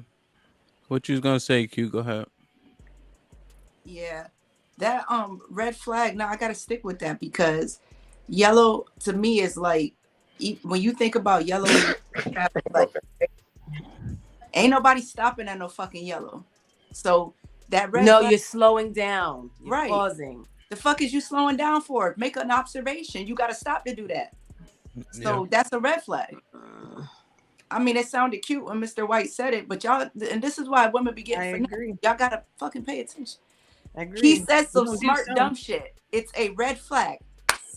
What you was gonna say, Q? Go ahead. Yeah, that red flag. Now I gotta stick with that because yellow to me is like when you think about yellow, like, ain't nobody stopping at no fucking yellow. So that red flag, you're slowing down. You're right. Pausing. The fuck is you slowing down for? Make an observation. You gotta stop to do that. So that's a red flag. I mean, it sounded cute when Mr. White said it, but y'all, and this is why women be getting finessed. Y'all gotta fucking pay attention. I agree. He said some smart dumb shit. It's a red flag.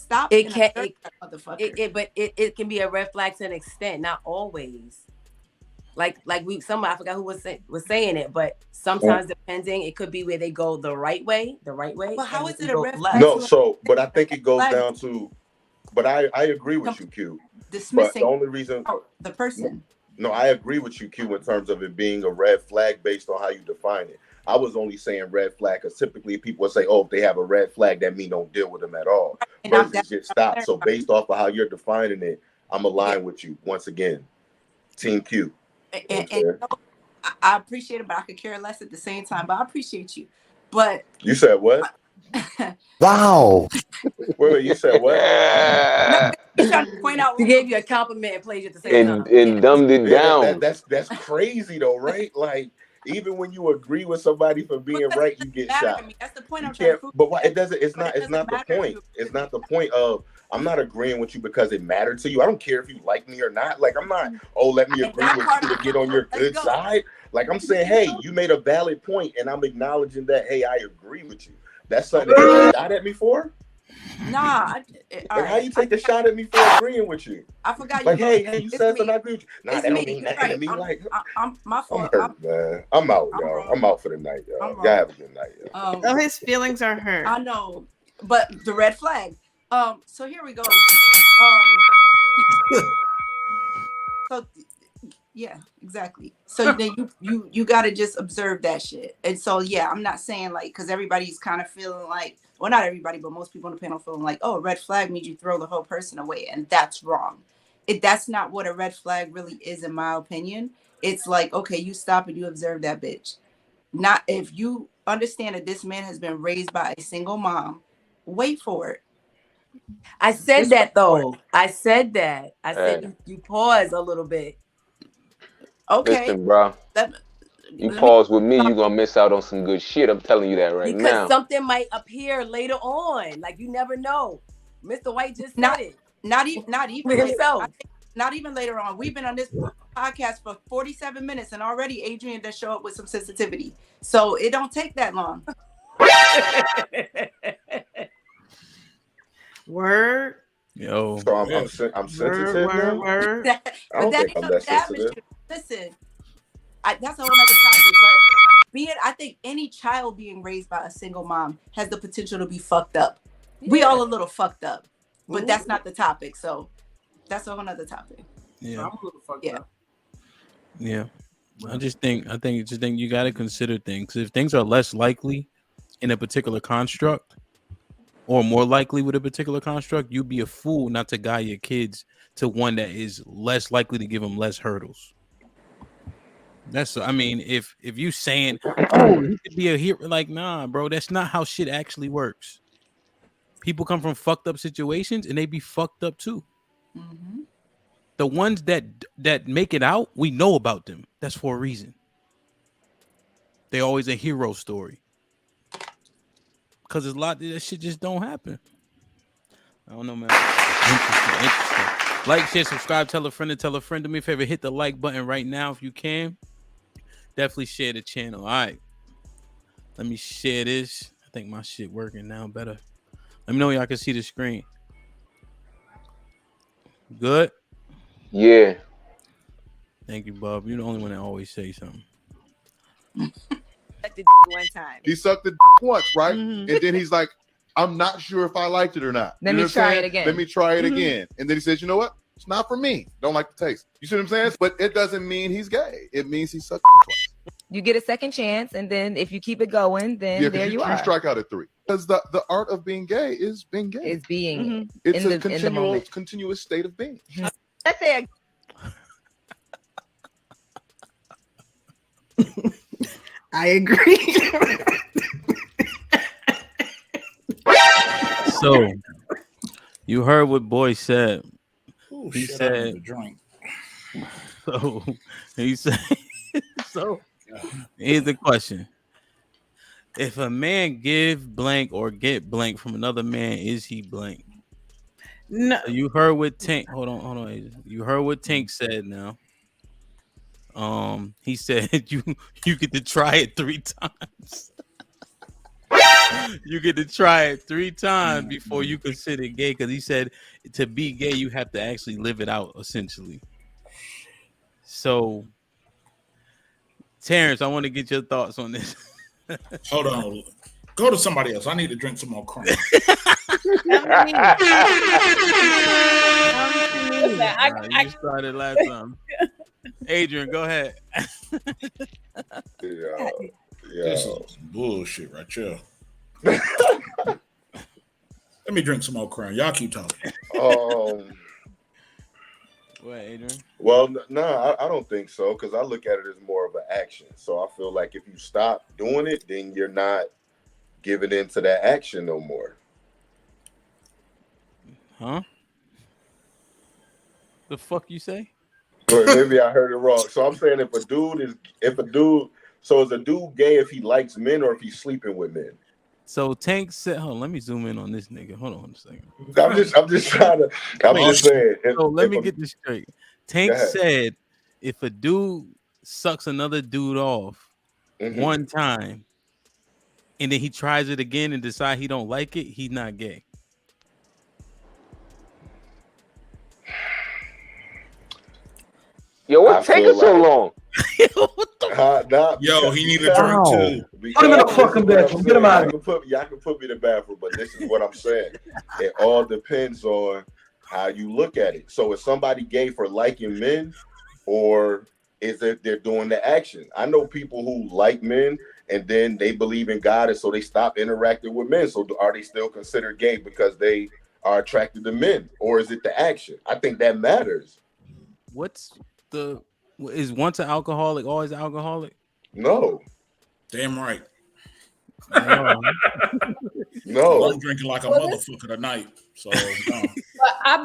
stop It and can observe that motherfucker. but it can be a red flag to an extent, not always. Like somebody, I forgot who was saying it, but sometimes depending, it could be where they go the right way. But how is it a go red left. flag? No, but I think it goes down to. But I agree with you, Q. But the Dismissing only reason the person. No, I agree with you, Q, in terms of it being a red flag based on how you define it. I was only saying red flag because typically people would say, "Oh, if they have a red flag, that means don't deal with them at all." And Versus just stop. So based off of how you're defining it, I'm aligned with you once again. Team Q. And you know, I appreciate it, but I could care less at the same time. But I appreciate you. But you said what? Wow. Wait, you said what? No, he's trying to point out. He gave you a compliment and played you at the same time. And dumbed it down. That's crazy though, right? Like even when you agree with somebody for being right, you get shot. That's the point I'm trying to prove. But why, it doesn't. It's not the point. It's not the point of. I'm not agreeing with you because it mattered to you. I don't care if you like me or not. Like I'm not. Oh, let me agree with you to get on your good side. Like I'm saying, hey, you made a valid point, and I'm acknowledging that. Hey, I agree with you. That's something to get shot at me for. Nah. How you take a shot at me for agreeing with you? I forgot. Like, hey, you said something I agree with you. Nah, that don't mean nothing to me. I'm my fault. I'm hurt, man. I'm out, y'all. I'm out for the night, y'all. Y'all have a good night, y'all. Oh, his feelings are hurt. I know, but the red flag. So here we go. So yeah, exactly. So then you got to just observe that shit. And so yeah, I'm not saying like because everybody's kind of feeling like, well, not everybody, but most people on the panel feeling like, oh, a red flag means you throw the whole person away, and that's wrong. That's not what a red flag really is, in my opinion. It's like, okay, you stop and you observe that bitch. Not if you understand that this man has been raised by a single mom, wait for it. I said that though. I said that. I said you pause a little bit. Okay. Listen, bro. You pause with me, you're gonna miss out on some good shit. I'm telling you that right now. Because something might appear later on. Like you never know. Mr. White just said it. Not even himself. Not even later on. We've been on this podcast for 47 minutes, and already Adrian does show up with some sensitivity. So it don't take that long. Word. Yo. So I'm sensitive now. Word. I don't think I'm that sensitive. Listen, that's a whole other topic. But I think any child being raised by a single mom has the potential to be fucked up. Yeah. We all a little fucked up, but that's not the topic. So that's a whole other topic. Yeah, I'm a little fucked up. Yeah. I think you got to consider things. If things are less likely in a particular construct, or more likely with a particular construct, you'd be a fool not to guide your kids to one that is less likely to give them less hurdles. I mean, if you saying, oh, he could be a hero, like, nah, bro, that's not how shit actually works. People come from fucked up situations and they be fucked up too. Mm-hmm. The ones that make it out, we know about them. That's for a reason. They're always a hero story. Because there's a lot that shit just don't happen. I don't know, man. Interesting. Like, share, subscribe, tell a friend to tell a friend. Do me a favor, hit the like button right now if you can. Definitely share the channel. All right. Let me share this. I think my shit working now better. Let me know y'all can see the screen. Good? Yeah. Thank you, Bob. You're the only one that always say something. One time. He sucked the once, right? Mm-hmm. And then he's like, I'm not sure if I liked it or not. Let me try it again. Let me try it again. And then he says, you know what? It's not for me. Don't like the taste. You see what I'm saying? But it doesn't mean he's gay. It means he sucked twice. You get a second chance, and then if you keep it going, then there you are. You strike out at 3. Because the art of being gay is being gay. It's being It's a continuous state of being. Let's say I agree. So, you heard what Boy said. Ooh, He shit, said, I need a drink. so he said, so here's the question. If a man give blank or get blank from another man, is he blank? No. So you heard what Tank, hold on. Asia. You heard what Tank said now. He said you get to try it 3 times. You get to try it 3 times before you consider gay, because he said to be gay you have to actually live it out, essentially. So, Terrence, I want to get your thoughts on this. Hold on. Go to somebody else. I need to drink some more Crown. You started last time. Adrian, go ahead. This is bullshit right here. Let me drink some more Crown. Y'all keep talking. What, Adrian? Well, no, I don't think so, because I look at it as more of an action. So I feel like if you stop doing it, then you're not giving into that action no more. Huh? The fuck you say? Or maybe I heard it wrong. So I'm saying so is a dude gay if he likes men or if he's sleeping with men? So Tank said, hold on, let me zoom in on this nigga. Hold on a second. I'm just trying to. I'm just saying. So let me get this straight. Tank said, if a dude sucks another dude off one time, and then he tries it again and decide he don't like it, he's not gay. Yo, what taking so long? Yo, he need a drink too. Put him in the fucking bathroom. Get him out of here. Y'all can put me in the bathroom, but this is what I'm saying. It all depends on how you look at it. So is somebody gay for liking men, or is it they're doing the action? I know people who like men and then they believe in God, and so they stop interacting with men. So are they still considered gay because they are attracted to men, or is it the action? I think that matters. Is once an alcoholic always an alcoholic? No. Damn right. No. I'm drinking like a motherfucker tonight. So no. But I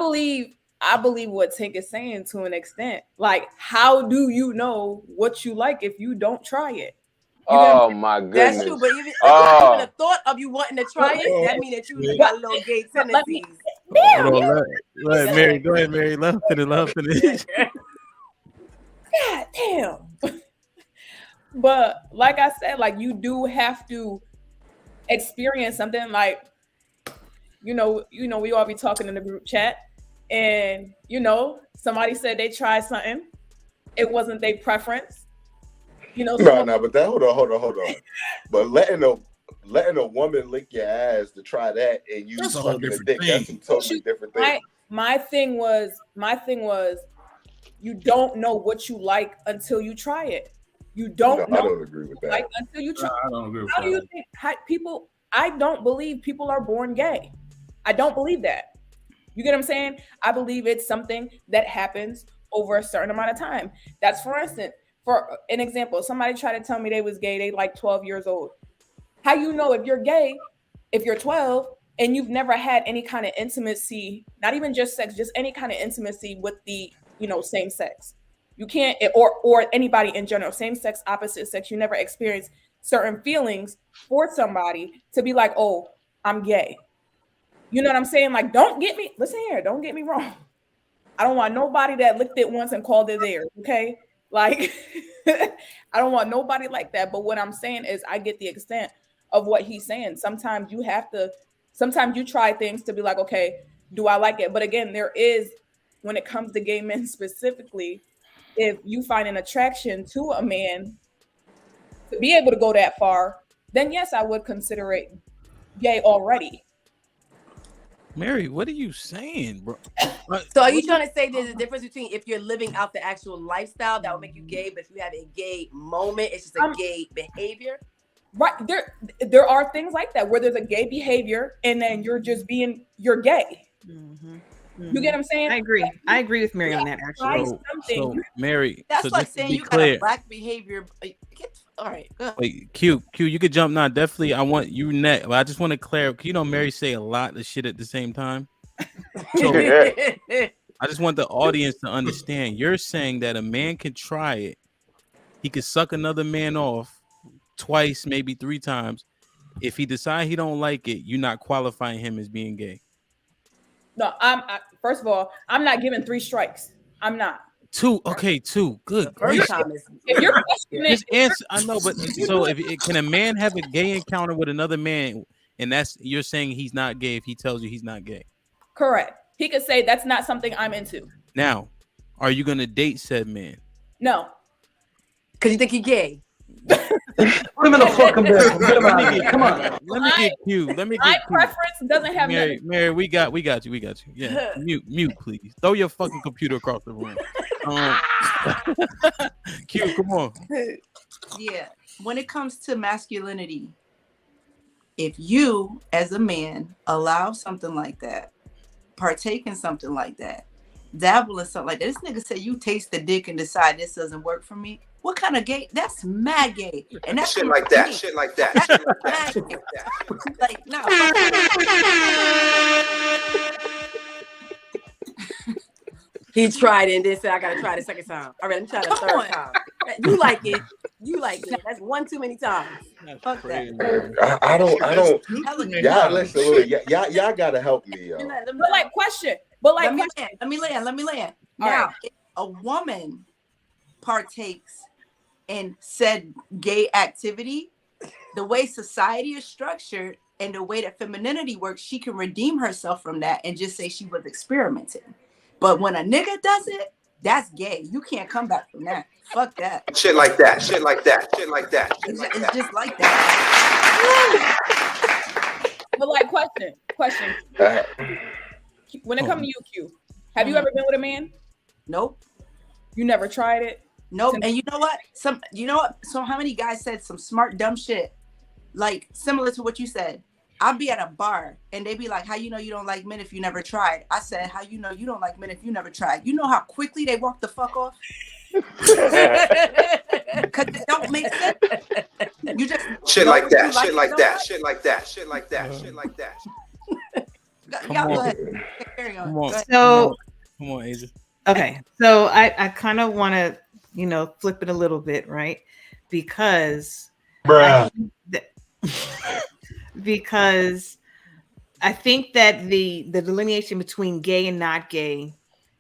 believe what Tank is saying to an extent. Like, how do you know what you like if you don't try it? My goodness. That's true, but even the thought of you wanting to try it, that means that you got little gay tendencies. Hold on, let Mary, go ahead, Mary. Love finish. God damn. But like I said, like you do have to experience something. Like, we all be talking in the group chat, and somebody said they tried something, it wasn't their preference. No, but that hold on. But letting a woman lick your ass to try that, and you sucking a dick, that's a totally different thing. My thing was you don't know what you like until you try it. You don't know. I don't agree with that. Like until you try. I don't agree with How do you think people? I don't believe people are born gay. I don't believe that. You get what I'm saying? I believe it's something that happens over a certain amount of time. That's, for instance, for an example, somebody tried to tell me they was gay. They like 12 years old. How you know if you're gay, if you're 12 and you've never had any kind of intimacy, not even just sex, just any kind of intimacy with the same sex. You can't, or anybody in general, same sex, opposite sex. You never experience certain feelings for somebody to be like, oh, I'm gay. You know what I'm saying? Like, listen here, don't get me wrong. I don't want nobody that licked it once and called it theirs. Okay. Like, I don't want nobody like that. But what I'm saying is I get the extent of what he's saying. Sometimes you try things to be like, okay, do I like it? But again, when it comes to gay men specifically, if you find an attraction to a man to be able to go that far, then yes, I would consider it gay already. Mary, what are you saying, bro? So are you trying to say there's a difference between if you're living out the actual lifestyle that will make you gay, but if you have a gay moment, it's just a gay behavior? Right. There are things like that where there's a gay behavior and then you're gay. Mm-hmm. You get what I'm saying? I agree with Mary on that, actually. So Mary, that's like saying you got a black behavior. All right, go. Wait, Q, you could jump now. Definitely, I want you next. But I just want to clarify. Mary say a lot of shit at the same time. So I just want the audience to understand. You're saying that a man can try it. He could suck another man off twice, maybe 3 times. If he decide he don't like it, you're not qualifying him as being gay. No, first of all, I'm not giving 3 strikes. I'm not. Two. Okay, two. Good. The first gracious. time is If you're questioning, Just answer. I know, but so can a man have a gay encounter with another man, and that's you're saying he's not gay if he tells you he's not gay? correct. He could say that's not something I'm into. Now, are you gonna date said man? No. Because you think he gay. Put him in the fucking bed. Get him out of here. Come on. Let me get Q. Let me My get Q. preference doesn't have Mary, nothing. Mary, we got you. Yeah, mute, please. Throw your fucking computer across the room. Q, come on. Yeah. When it comes to masculinity, if you as a man allow something like that, partake in something like that, dabble in something like that. This nigga said you taste the dick and decide this doesn't work for me. What kind of gay? That's mad gay. And that's Shit like that. Shit like that. Shit like that. Shit like that. Like, nah. He tried it and then said, I gotta try the second time. All right, let me try the third time. You like it. You like it. That's one too many times. Fuck that. I don't. Y'all listen. Look, y'all gotta help me, yo. But like question. But like let me land. All Now, right. if a woman partakes in said gay activity, the way society is structured and the way that femininity works, she can redeem herself from that and just say she was experimenting. But when a nigga does it, that's gay. You can't come back from that. Fuck that. Shit like that. Shit like that. Shit like that. Shit like It's that. just like that. But like question. When it comes to you, Q, have you ever been with a man? Nope. You never tried it? Nope. And you know what? So how many guys said some smart dumb shit, like similar to what you said? I'll be at a bar and they be like, how you know you don't like men if you never tried? I said, how you know you don't like men if you never tried? You know how quickly they walk the fuck off? Because it don't make sense. You just Shit like that. Shit like that. Shit like that. Shit like that. Shit like that. Y'all go ahead. Carry on. Come on. So Come on, Asia. okay, so I kind of want to flip it a little bit, right? Because because I think that the delineation between gay and not gay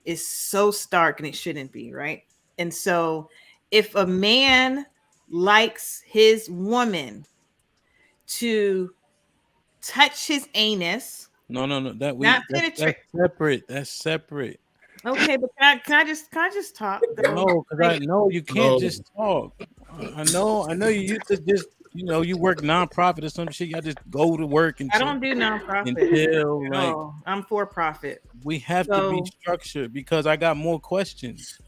is so stark and it shouldn't be, right? And so if a man likes his woman to touch his anus, No. That's separate. That's separate. okay, but can I just talk? No, because I know you can't just talk. I know you used to just you work nonprofit or some shit. Y'all just go to work and I don't do nonprofit. until No, I'm for profit. We have to be structured because I got more questions.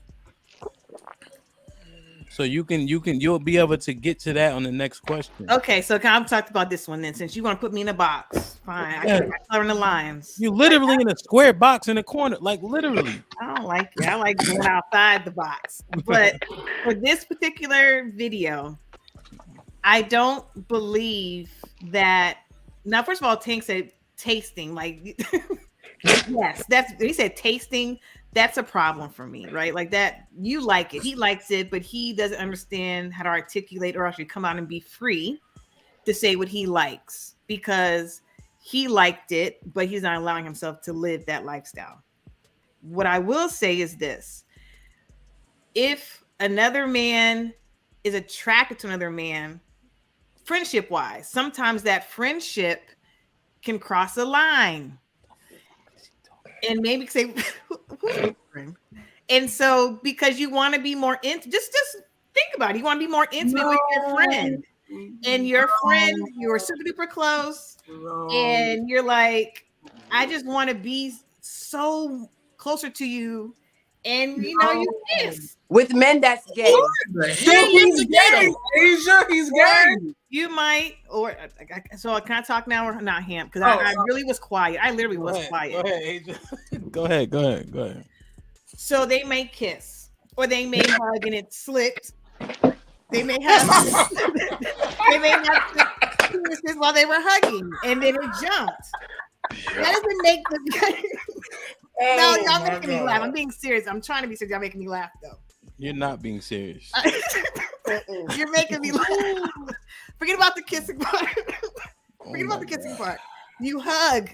So you'll be able to get to that on the next question. Okay, so I've talked about this one then. Since you want to put me in a box, fine. I can color in the lines. You literally in a square box in a corner, like literally. I don't like it. I like going outside the box. But for this particular video, I don't believe that. Now, first of all, Tank said tasting. Like, yes, he said tasting. That's a problem for me, right? Like that, you like it. He likes it, but he doesn't understand how to articulate or actually come out and be free to say what he likes because he liked it, but he's not allowing himself to live that lifestyle. What I will say is this. If another man is attracted to another man, friendship wise, sometimes that friendship can cross a line and maybe say, who's your friend? And so because you want to be more intimate, just think about it. You want to be more intimate with your friend, and your friend, you're super duper close, and you're like, I just want to be so closer to you. And you kiss. With men, that's gay. He's gay. Asia, he's gay. You might, or so can I talk now or not, Ham? Because I really was quiet. I literally was quiet. Go ahead, Asia. Go ahead. So they may kiss, or they may hug and it slipped. They may have kisses while they were hugging, and then it jumped. That doesn't make the. No, y'all making me laugh. I'm being serious. I'm trying to be serious. Y'all making me laugh though. You're not being serious. You're making me laugh. Forget about the kissing part. Forget about the kissing part. You hug,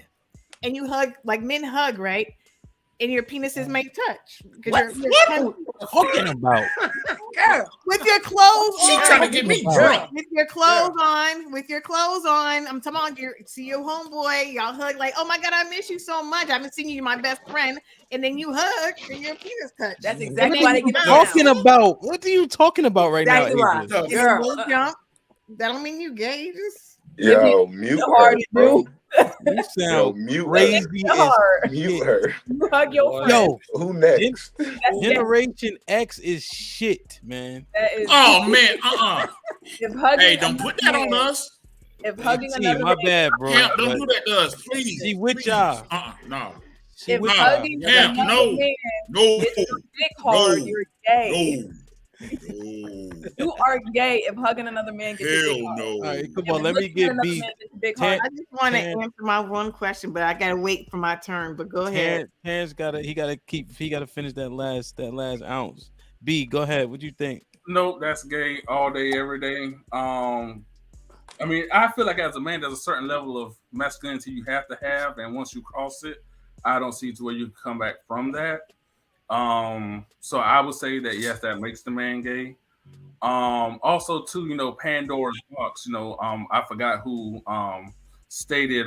and you hug like men hug, right? and your penises may touch. What? What are you talking about? Girl, with your clothes She on. trying to get me drunk. With your clothes on. With your clothes on. I'm talking about you see your homeboy. Y'all hug like, oh my God, I miss you so much. I haven't seen you, my best friend. And then you hug and your penis touch. That's exactly why they get talking about. What are you talking about right Exactly now, why. Adrian? Girl. Jump. That don't mean you gay. You just Yo, mute her, bro. You sound mute crazy her. as Mute shit. her. You hug your friend. Yo, Who next? Generation X is shit, man. That is, Oh man, if hugging Hey, don't put that on us. If hugging T, another my man, bad, bro. Hemp, don't but do that to us, please. She with y'all. No. She if with hugging y'all. Hemp, another no. man No. gets your dick hard, you're gay. No. You are gay if hugging another man gets your dick Hell hard. no. All right, come If on. Let me looking at get another beat. man gets your dick hard, I just want to answer my one question, but I gotta wait for my turn. But go ahead. Terrence gotta finish that last ounce. B, go ahead. What you think? Nope, that's gay all day, every day. I mean, I feel like as a man, there's a certain level of masculinity you have to have, and once you cross it, I don't see to where you can come back from that. So I would say that yes, that makes the man gay. Also too, you know, Pandora's box, you know, I forgot who stated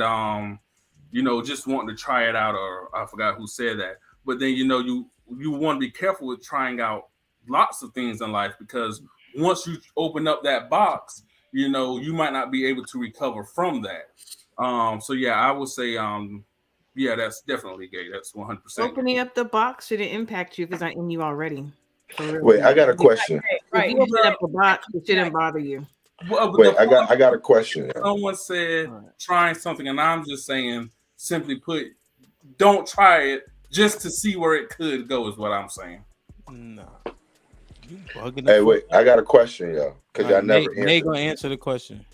you know, just wanting to try it out, or I forgot who said that. But then you know, you want to be careful with trying out lots of things in life, because once you open up that box, you know, you might not be able to recover from that. So yeah, I would say yeah, that's definitely gay. That's 100%. Opening up the box shouldn't impact you if it's not in you already. Wait, I got a question. If you open up the box, it shouldn't bother you. Wait, I got a question. Someone said trying something, and I'm just saying, simply put, don't try it just to see where it could go, is what I'm saying. No. Hey, wait, I got a question, yo, because y'all never answered. Nate gonna answer the question.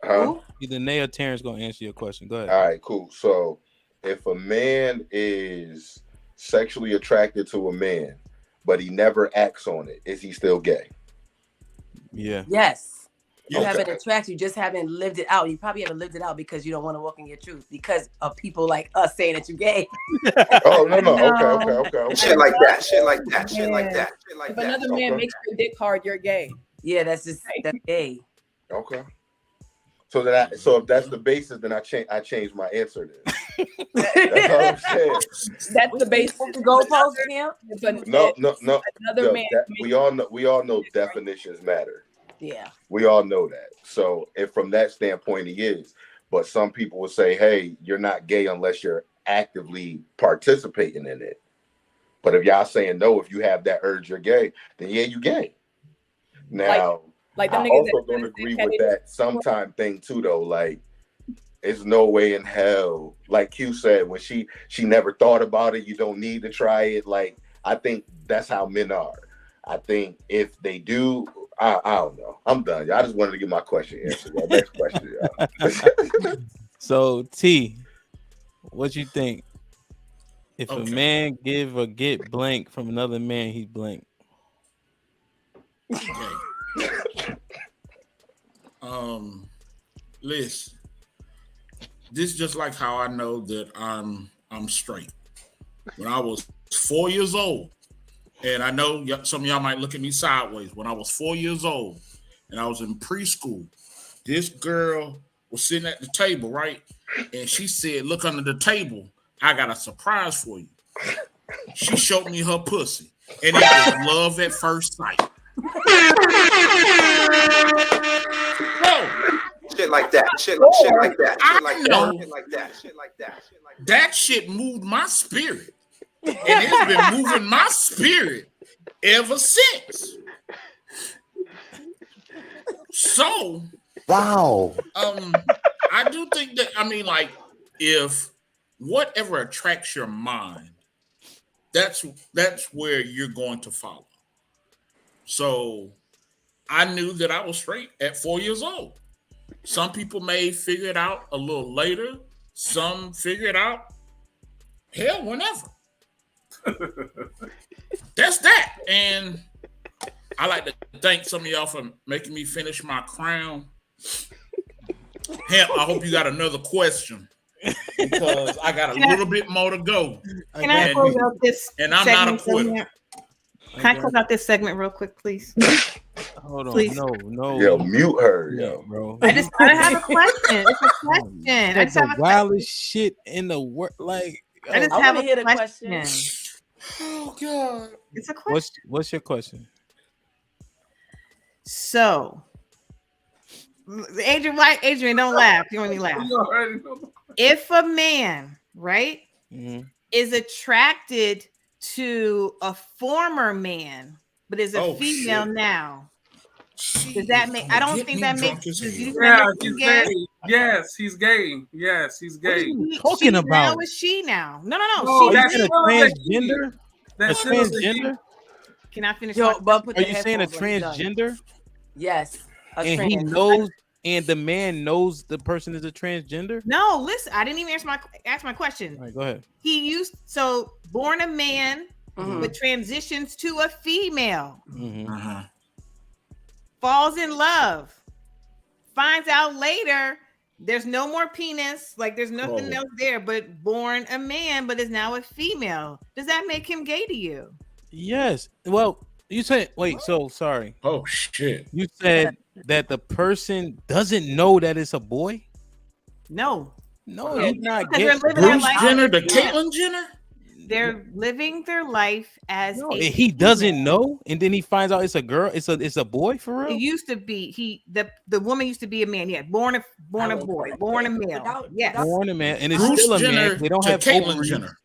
Huh? Either Nate or Terrence gonna answer your question. Go ahead. All right, cool. So if a man is sexually attracted to a man, but he never acts on it, is he still gay? Yeah. Yes. You Okay. haven't attracted, you just haven't lived it out. You probably haven't lived it out because you don't want to walk in your truth, because of people like us saying that you're gay. Oh, no. Okay. Shit like that. Shit like that. Shit like that. Shit like If that. another man makes your dick hard, you're gay. Yeah, that's gay. Okay. So if that's the basis, then I changed my answer then. That's all I'm saying. That's the basis. The goalpost, Camp? No. Another man. We all know definitions matter. Yeah. We all know that. So if from that standpoint he is, but some people will say, hey, you're not gay unless you're actively participating in it. But if y'all saying no, if you have that urge, you're gay, then yeah, you gay. Now, like I also don't agree with that sometime thing too, though. Like, there's no way in hell, like Q said, when she never thought about it, you don't need to try it. Like, I think that's how men are. I think if they do, I don't know. I'm done. Y'all. I just wanted to get my question answered. Next question, y'all. So T, what you think? If a man give or get blank from another man, he's blank. Listen, this is just like how I know that I'm straight. When I was 4 years old, and I know some of y'all might look at me sideways. When I was 4 years old and I was in preschool, this girl was sitting at the table, right? And she said, look under the table. I got a surprise for you. She showed me her pussy. And it was love at first sight. Shit like that. Shit like that. Shit like know that. Shit like that. Shit like that. Shit like that. That shit moved my spirit. And it's been moving my spirit ever since. So, wow. I do think that, I mean, like, if whatever attracts your mind, that's where you're going to follow. So, I knew that I was straight at 4 years old. Some people may figure it out a little later. Some figure it out, hell, whenever. That's that. And I like to thank some of y'all for making me finish my crown. Hemp, I hope you got another question, because I got a little bit more to go. Can I close out this and I'm not a segment? quitter. Can I close out this segment real quick, please? Hold on, Please. no. Yo, mute her, yo, bro. I have a question. It's a question. I just have the a wildest shit in the world. Like, I just I have want a to hear the question. question. Oh God. It's a question. What's your question? So, Adrian, don't laugh. You only laugh. If a man, right, is attracted to a former man, but is a female now, does that make? I don't think that makes. Yeah, he's gay. Yes, he's gay. Yes, he's gay. What are you talking about? Now is she now? No. No, She's that's a still a transgender. That's A transgender. Can I finish? Yo, but put Are the you saying a headphones on, he's done. transgender? Yes. And he knows, and the man knows the person is a transgender? No, listen, I didn't even ask my question. All right, go ahead. He born a man, but transitions to a female. Falls in love. Finds out later there's no more penis, like there's nothing else there, but born a man, but is now a female. Does that make him gay to you? Yes. Well, you said so sorry. Oh shit. You said that the person doesn't know that it's a boy? No, he's not because gay. they're living their Bruce life. Jenner, the Caitlyn Jenner? They're living their life as And he doesn't know, and then he finds out it's a girl. It's a boy for real. It used to be the woman used to be a man. Yeah, born a boy, born a male. Yes, born a man, and it's Bruce still a Jenner man. They don't to have Caitlyn ovaries. Jenner.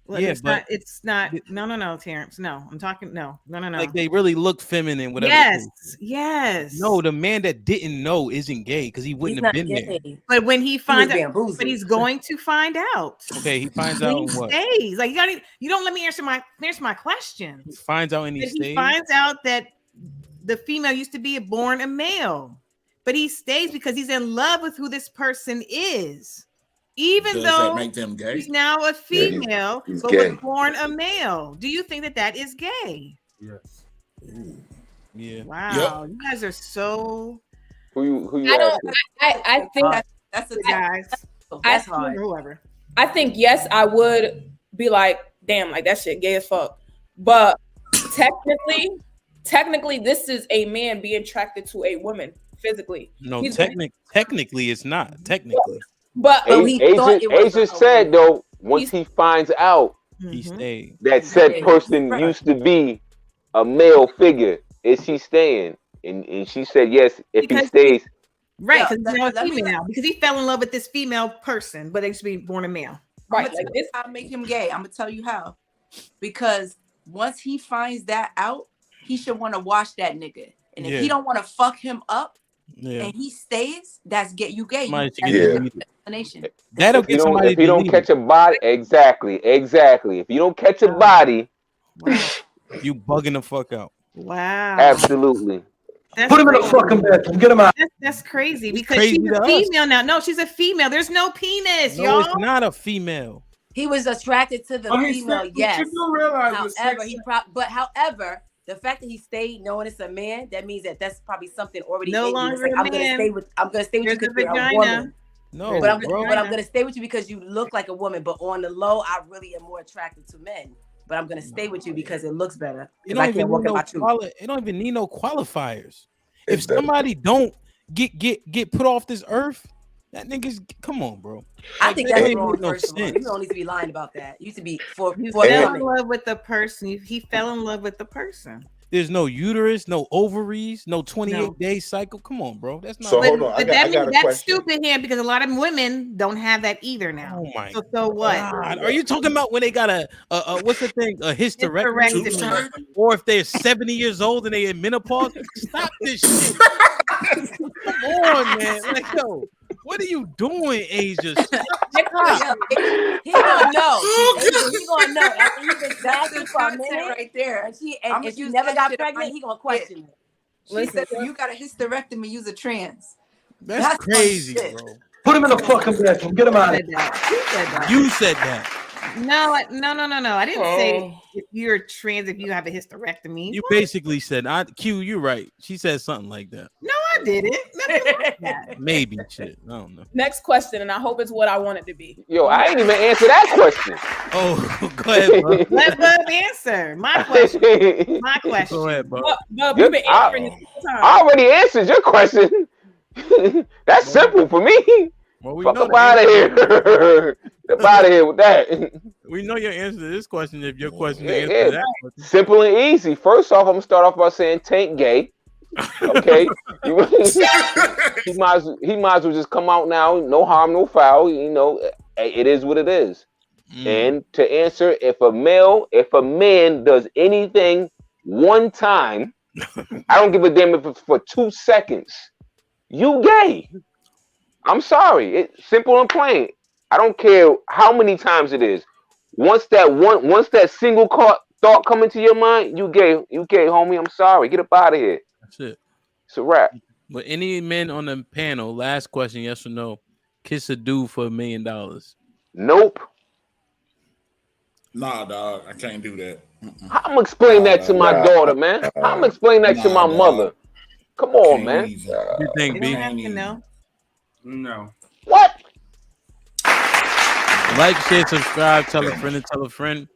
Look, Yeah, it's not. No, Terrence. No, I'm talking. No. Like they really look feminine. Whatever. Yes. No, the man that didn't know isn't gay because he wouldn't have been there. But when he finds out, but he's going to find out. Okay, he finds out He what? stays. Like you don't let me answer my question. He finds out and he stays. He finds out that the female used to be born a male, but he stays because he's in love with who this person is. Even Does though that make them gay? he's now a female, he's but gay. was born a male. Do you think that is gay? Yes. Yeah. Wow, you guys are so. Who you I don't. asking? I think That's the guys. That's hard. Whoever. I think yes, I would be like, damn, like that shit gay as fuck. But technically, this is a man being attracted to a woman physically. No, He's- technically, it's not. Technically, But Asia said though, once he finds out he stayed. that said person used to be a male figure, is he staying? And she said yes if he stays. Right, because he's now a female because he fell in love with this female person, but they used to be born a male. Right, like this, I'll make him gay. I'm gonna tell you how. Because once he finds that out, he should want to watch that nigga. And if he don't want to fuck him up, and he stays, that's get you gay. Explanation. That'll If you don't catch a body, exactly. If you don't catch a body, you bugging the fuck out. Wow. Absolutely. Put him in a fucking bedroom. Get him out. That's crazy because crazy she's to a us. female now. No, she's a female. There's no penis, No, y'all. it's not a female. He was attracted to the female, yes. However, the fact that he stayed knowing it's a man, that means that that's probably something already No in you. longer It's like, a I'm gonna man. stay with you There's because a you're a vagina. woman. No, but I'm bro. gonna stay with you because you look like a woman. But on the low, I really am more attracted to men. But I'm gonna stay with you because it looks better. It Because I don't, can't even walk need in no my truth. it don't even need no qualifiers. If somebody don't get put off this earth, that nigga's come on, bro. I Like, think that that's ain't wrong. make no First of all, sense. you don't need to be lying about that. You used to be for He for fell in them. love with the person. He fell in love with the person. There's no uterus, no ovaries, no 28-day cycle. Come on, bro. That's not. So hold on. I got a that's question. stupid here because a lot of women don't have that either now. Oh my So what? God. Are you talking about when they got a what's the thing? A hysterectomy? Hysterectomy. Or if they're 70 years old and they in menopause? Stop this shit. Come on, man. Like, yo, what are you doing, Asia? He gonna know. He gonna know. After he been fasting for a minute, right there. and she use never that got shit pregnant, on he gonna question it. She said, if you got a hysterectomy, use a trans. That's crazy, shit. bro. Put him in a fucking bedroom. Get him out. You said that. No. I didn't say if you're trans, if you have a hysterectomy. You basically said, Q, you're right. She said something like that. No, I I didn't. Nothing like that. Maybe shit. I don't know. Next question, and I hope it's what I want it to be. Yo, I ain't even answer that question. Oh, go ahead, bro. Let Bub answer. My question. My question. Go ahead, bro. Bub, you've been answering this whole time. I already answered your question. That's simple for me. Well, we Fuck know up out of here. Get up out of here with that. We know your answer to this question. If your question Yeah, is yeah. answer that question. Simple and easy. First off, I'm gonna start off by saying Tank gay. Okay, he might as well just come out now. No harm, no foul. You know, it is what it is. And to answer, if a man does anything one time, I don't give a damn if it's for 2 seconds. You gay. I'm sorry. It's simple and plain. I don't care how many times it is. Once that single thought come into your mind, you gay, homie. I'm sorry. Get up out of here. That's it. It's a wrap. But any men on the panel, last question, yes or no? Kiss a dude for $1 million. Nope. Nah, dog. I can't do that. I'm gonna explain that to my daughter, man. I'm gonna explain that to my mother. Come on, man. What you think, B? No. What? Like, share, subscribe, tell a friend, and tell a friend.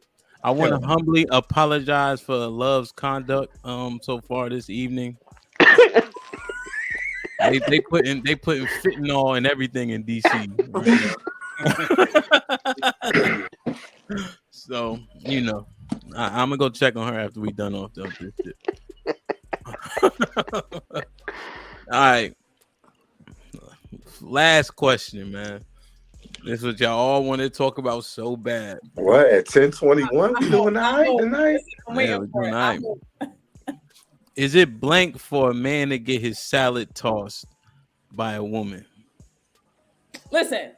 I want to humbly apologize for Love's conduct so far this evening. they putting fentanyl and everything in DC. Right? So you know, I'm gonna go check on her after we done off this shit. All right. Last question, man. This is what y'all all want to talk about so bad. What at 10:21? We doing all right tonight? Yeah, we're doing all right. Is it blank for a man to get his salad tossed by a woman? Listen,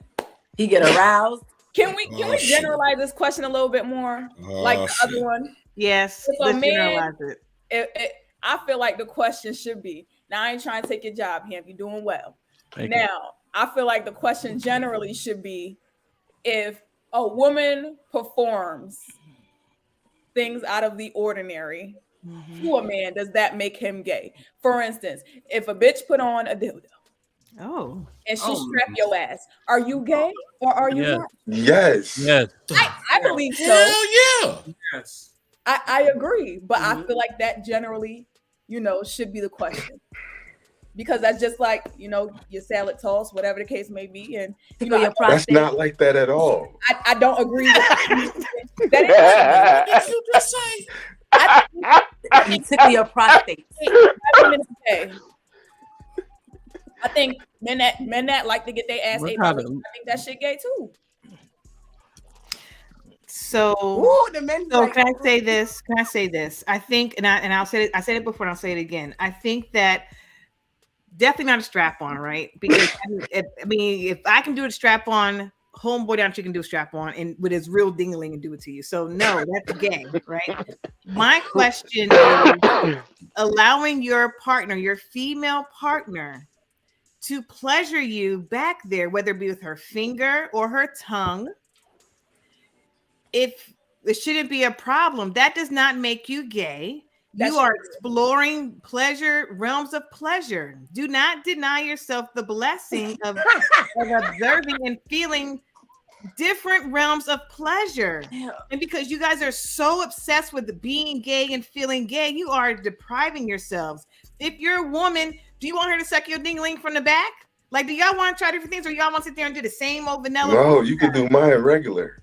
he get aroused. Can we generalize this question a little bit more, like the other one? Yes, If a let's man, generalize it. I feel like the question should be. Now I ain't trying to take your job, Ham. You're doing well. Thank now you. I feel like the question generally should be, if a woman performs things out of the ordinary to a man, does that make him gay? For instance, if a bitch put on a dildo, and she strap your ass, are you gay or are you not? Yes. Yes. I believe so. Hell yeah. Yes. I agree, but I feel like that generally, should be the question. Because that's just like, your salad toss, whatever the case may be. And That's not like that at all. I don't agree with that. What did you just say? You tickle your prostate. I think men that like to get their ass ate, I think that shit gay too. So, can I say this? Can I say this? I think, and I'll say it. I said it before, and I'll say it again. I think that definitely not a strap on, right? Because if I can do a strap on, homeboy down, you can do a strap on, and with his real dingling and do it to you. So no, that's gay, right? My question is allowing your partner, your female partner, to pleasure you back there, whether it be with her finger or her tongue. If it shouldn't be a problem, that does not make you gay. You are exploring realms of pleasure. Do not deny yourself the blessing of observing and feeling different realms of pleasure. And because you guys are so obsessed with being gay and feeling gay, you are depriving yourselves. If you're a woman, do you want her to suck your ding-a-ling from the back? Like, do y'all want to try different things, or y'all want to sit there and do the same old vanilla? No, you can do mine regular.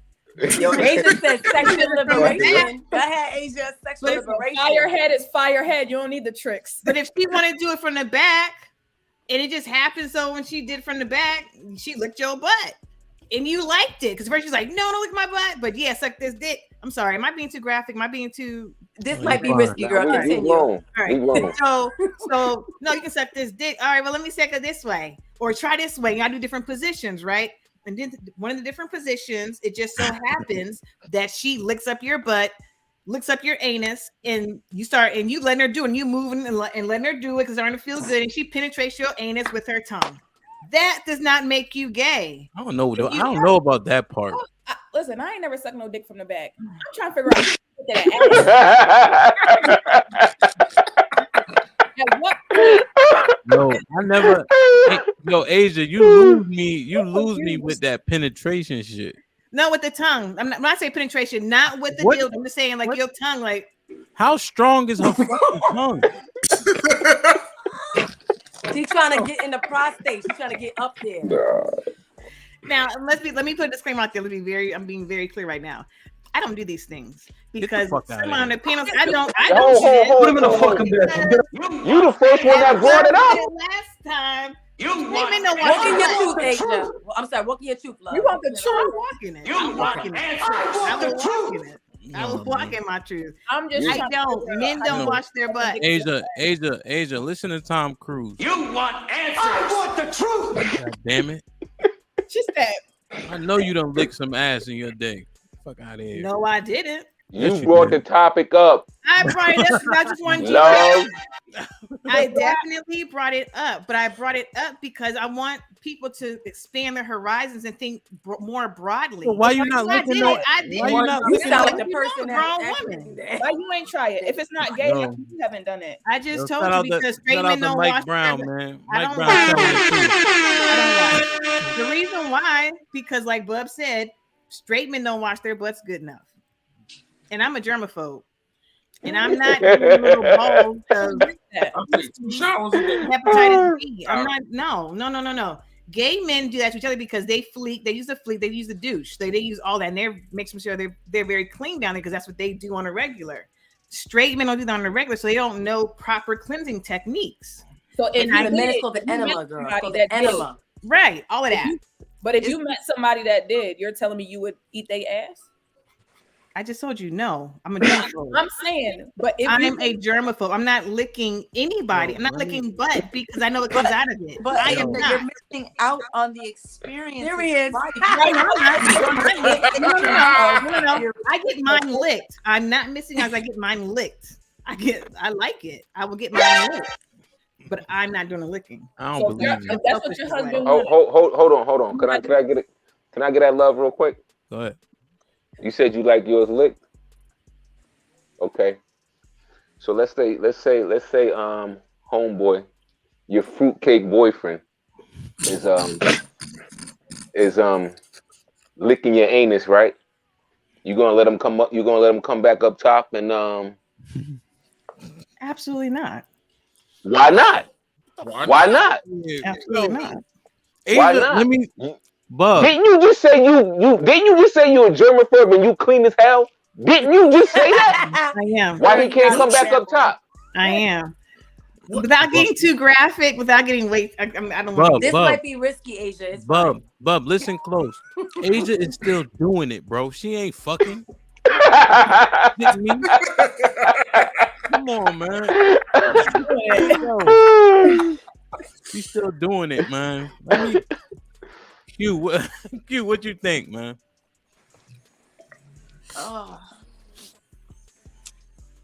Yo, Asia said sexual liberation. Go ahead, Asia. Sexual liberation. Firehead is firehead. You don't need the tricks. But if she want to do it from the back, and it just happened, so when she did from the back, she licked your butt, and you liked it, because first she's like, "No, don't lick my butt." But yeah, suck this dick. I'm sorry, am I being too graphic? Am I being too? This might be risky, girl. Continue. All right. So no, you can suck this dick. All right, well, let me suck it this way, or try this way. You gotta do different positions, right? And then one of the different positions, it just so happens that she licks up your butt, licks up your anus, and you letting her do it, and you moving and letting her do it because they're going to feel good, and she penetrates your anus with her tongue. That does not make you gay. I don't know. I don't know about that part. Listen, I ain't never sucked no dick from the back. I'm trying to figure out that ass. No, I never. Yo, Asia, you lose me. You lose me with that penetration shit. No, with the tongue. I'm not, when I say penetration, not with the What? dildo. I'm just saying like your tongue, like. How strong is her fucking tongue? She's trying to get in the prostate. She's trying to get up there. Now, let me put a disclaimer out there. I'm being very clear right now. I don't do these things because some on the panels, I don't Put him in a fucking bed. You the first one that brought it up. Last time. Walk in your truth, Asia. I'm sorry, walk in your truth, love. You want the truth? I'm walking it. I'm walking it. I will walk in my truth. I'm just. I don't. Men don't wash their butt. Asia. Listen to Tom Cruise. You want answers. I want the truth. God damn it. She said. I know you done lick some ass in your day. Fuck out of here. No, I didn't. You brought the topic up. I brought it up. I just wanted you Love. I definitely brought it up, but I brought it up because I want people to expand their horizons and think more broadly. Well, why you not looking? You sound like the person that's woman. Why you ain't try it? If it's not gay, No. you haven't done it. I just told you because straight men don't Mike wash Brown, their man. I Mike don't Brown like telling the truth. The reason why, because like Bub said, straight men don't wash their butts good enough. And I'm a germaphobe. And I'm not doing little balls of hepatitis B. I'm not, no. Gay men do that to each other because they fleek, they use the fleek, they use the douche. They use all that and they're making sure they're very clean down there because that's what they do on a regular. Straight men don't do that on a regular, so they don't know proper cleansing techniques. So if it's called the enema, girl. The enema. Right, all of that. But if you met somebody that did, you're telling me you would eat their ass? I just told you no. I'm a germaphobe. I'm saying, but if I'm a germaphobe. I'm not licking anybody. I'm not licking butt because I know it comes out of it. But I am not. you're missing out on the experience. There he is. No. I get mine licked. I'm not missing as I get mine licked. I like it. I will get mine licked. But I'm not doing the licking. I don't believe you. That's what your husband Hold on. Can I get it? Can I get that love real quick? Go ahead. You said you like yours licked. Okay. So let's say homeboy, your fruitcake boyfriend is licking your anus, right? You gonna let him come up, you're gonna let him come back up top and Absolutely not. Why not? Why not? Absolutely not. Why not? Let me Bub. Didn't you just say you you're a germaphobe and you clean as hell? Didn't you just say that? I am. Why he can't come back up top? I am. Without getting too graphic, without getting late, I don't want This might be risky, Asia. It's Bub, listen close. Asia is still doing it, bro. She ain't fucking. Come on, man. She's still doing it, man. Q, what you think, man?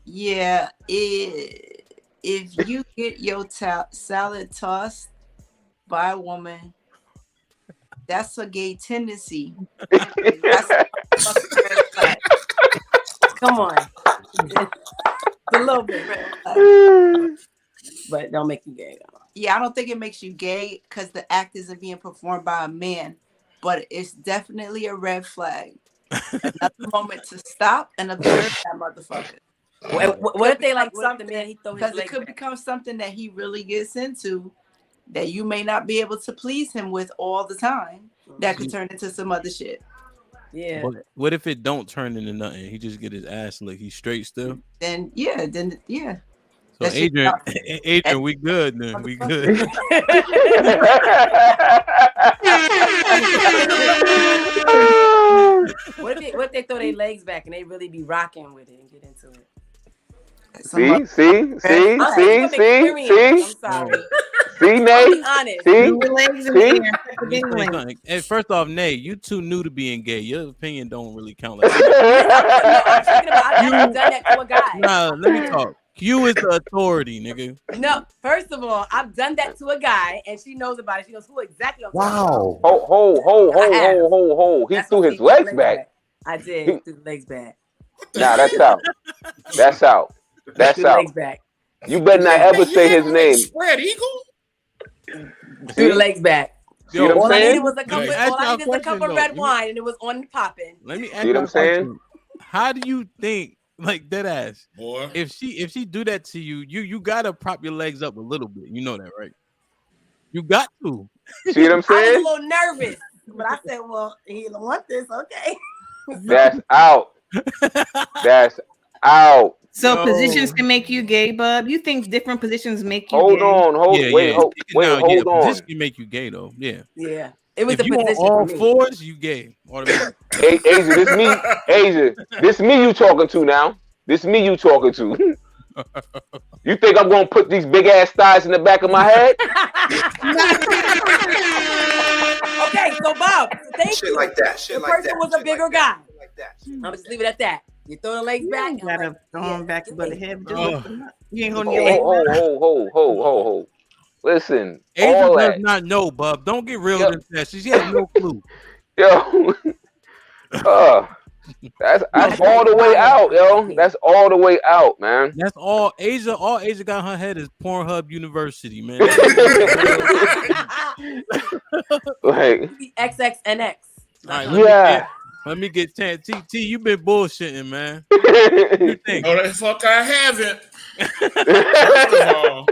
Yeah, if you get your salad tossed by a woman, that's a gay tendency. That's come on. A little bit. But don't make you gay. Yeah, I don't think it makes you gay because the act isn't being performed by a man, but it's definitely a red flag. Another moment to stop and observe that motherfucker. What if they like something, man? Because it could become something that he really gets into that you may not be able to please him with all the time. That could turn into some other shit. Yeah. What if it don't turn into nothing? He just get his ass licked. He's straight still. Then yeah. So Adrian, we good then. We good. What if they throw their legs back and they really be rocking with it and get into it? See, Nate. See, and first off, Nate, you too new to being gay. Your opinion don't really count like that. I've never done that to a guy. Nah, let me talk. Q is the authority, nigga. No, first of all, I've done that to a guy, and she knows about it. She knows who exactly I'm talking about. Ho. He threw his legs back. I did. He threw the legs back. Nah, that's out. That's out. That's out. Back. You better not ever say his name. Spread eagle? Threw the legs back. See what I'm All I saying? needed was a cup of red wine, and it was on popping. Let me ask See you what a I'm saying? question. How do you think, like dead ass, boy, if she do that to you, you gotta prop your legs up a little bit. You know that, right? You got to. See what I'm I was a saying? little nervous, but I said, "Well, he don't want this, okay." That's out. That's out. So positions can make you gay, bub. You think different positions make you Hold gay? on, hold Position on. can make you gay though. Yeah. Yeah. It was if the you on position all for me. fours, you gay. Hey, Asia, this me. Asia, this me you talking to now. This me you talking to. You think I'm gonna put these big ass thighs in the back of my head? Okay, so Bob, thank Shit you. like that. Shit the like person that. was a bigger guy. Like that. I'm just leave it at that. You throw the legs back. You gotta throw them back above the head. Just lift them up. You ain't holding Ho, your legs. ho. Listen, Asia all does that. not know, bub. Don't get real into that. She has no clue. Yo. That's all the way out, yo. That's all the way out, man. That's all Asia. All Asia got in her head is Pornhub University, man. Like XXNX. Let me get 10. T, you been bullshitting, man. What you think? No, the fuck I haven't. First of all,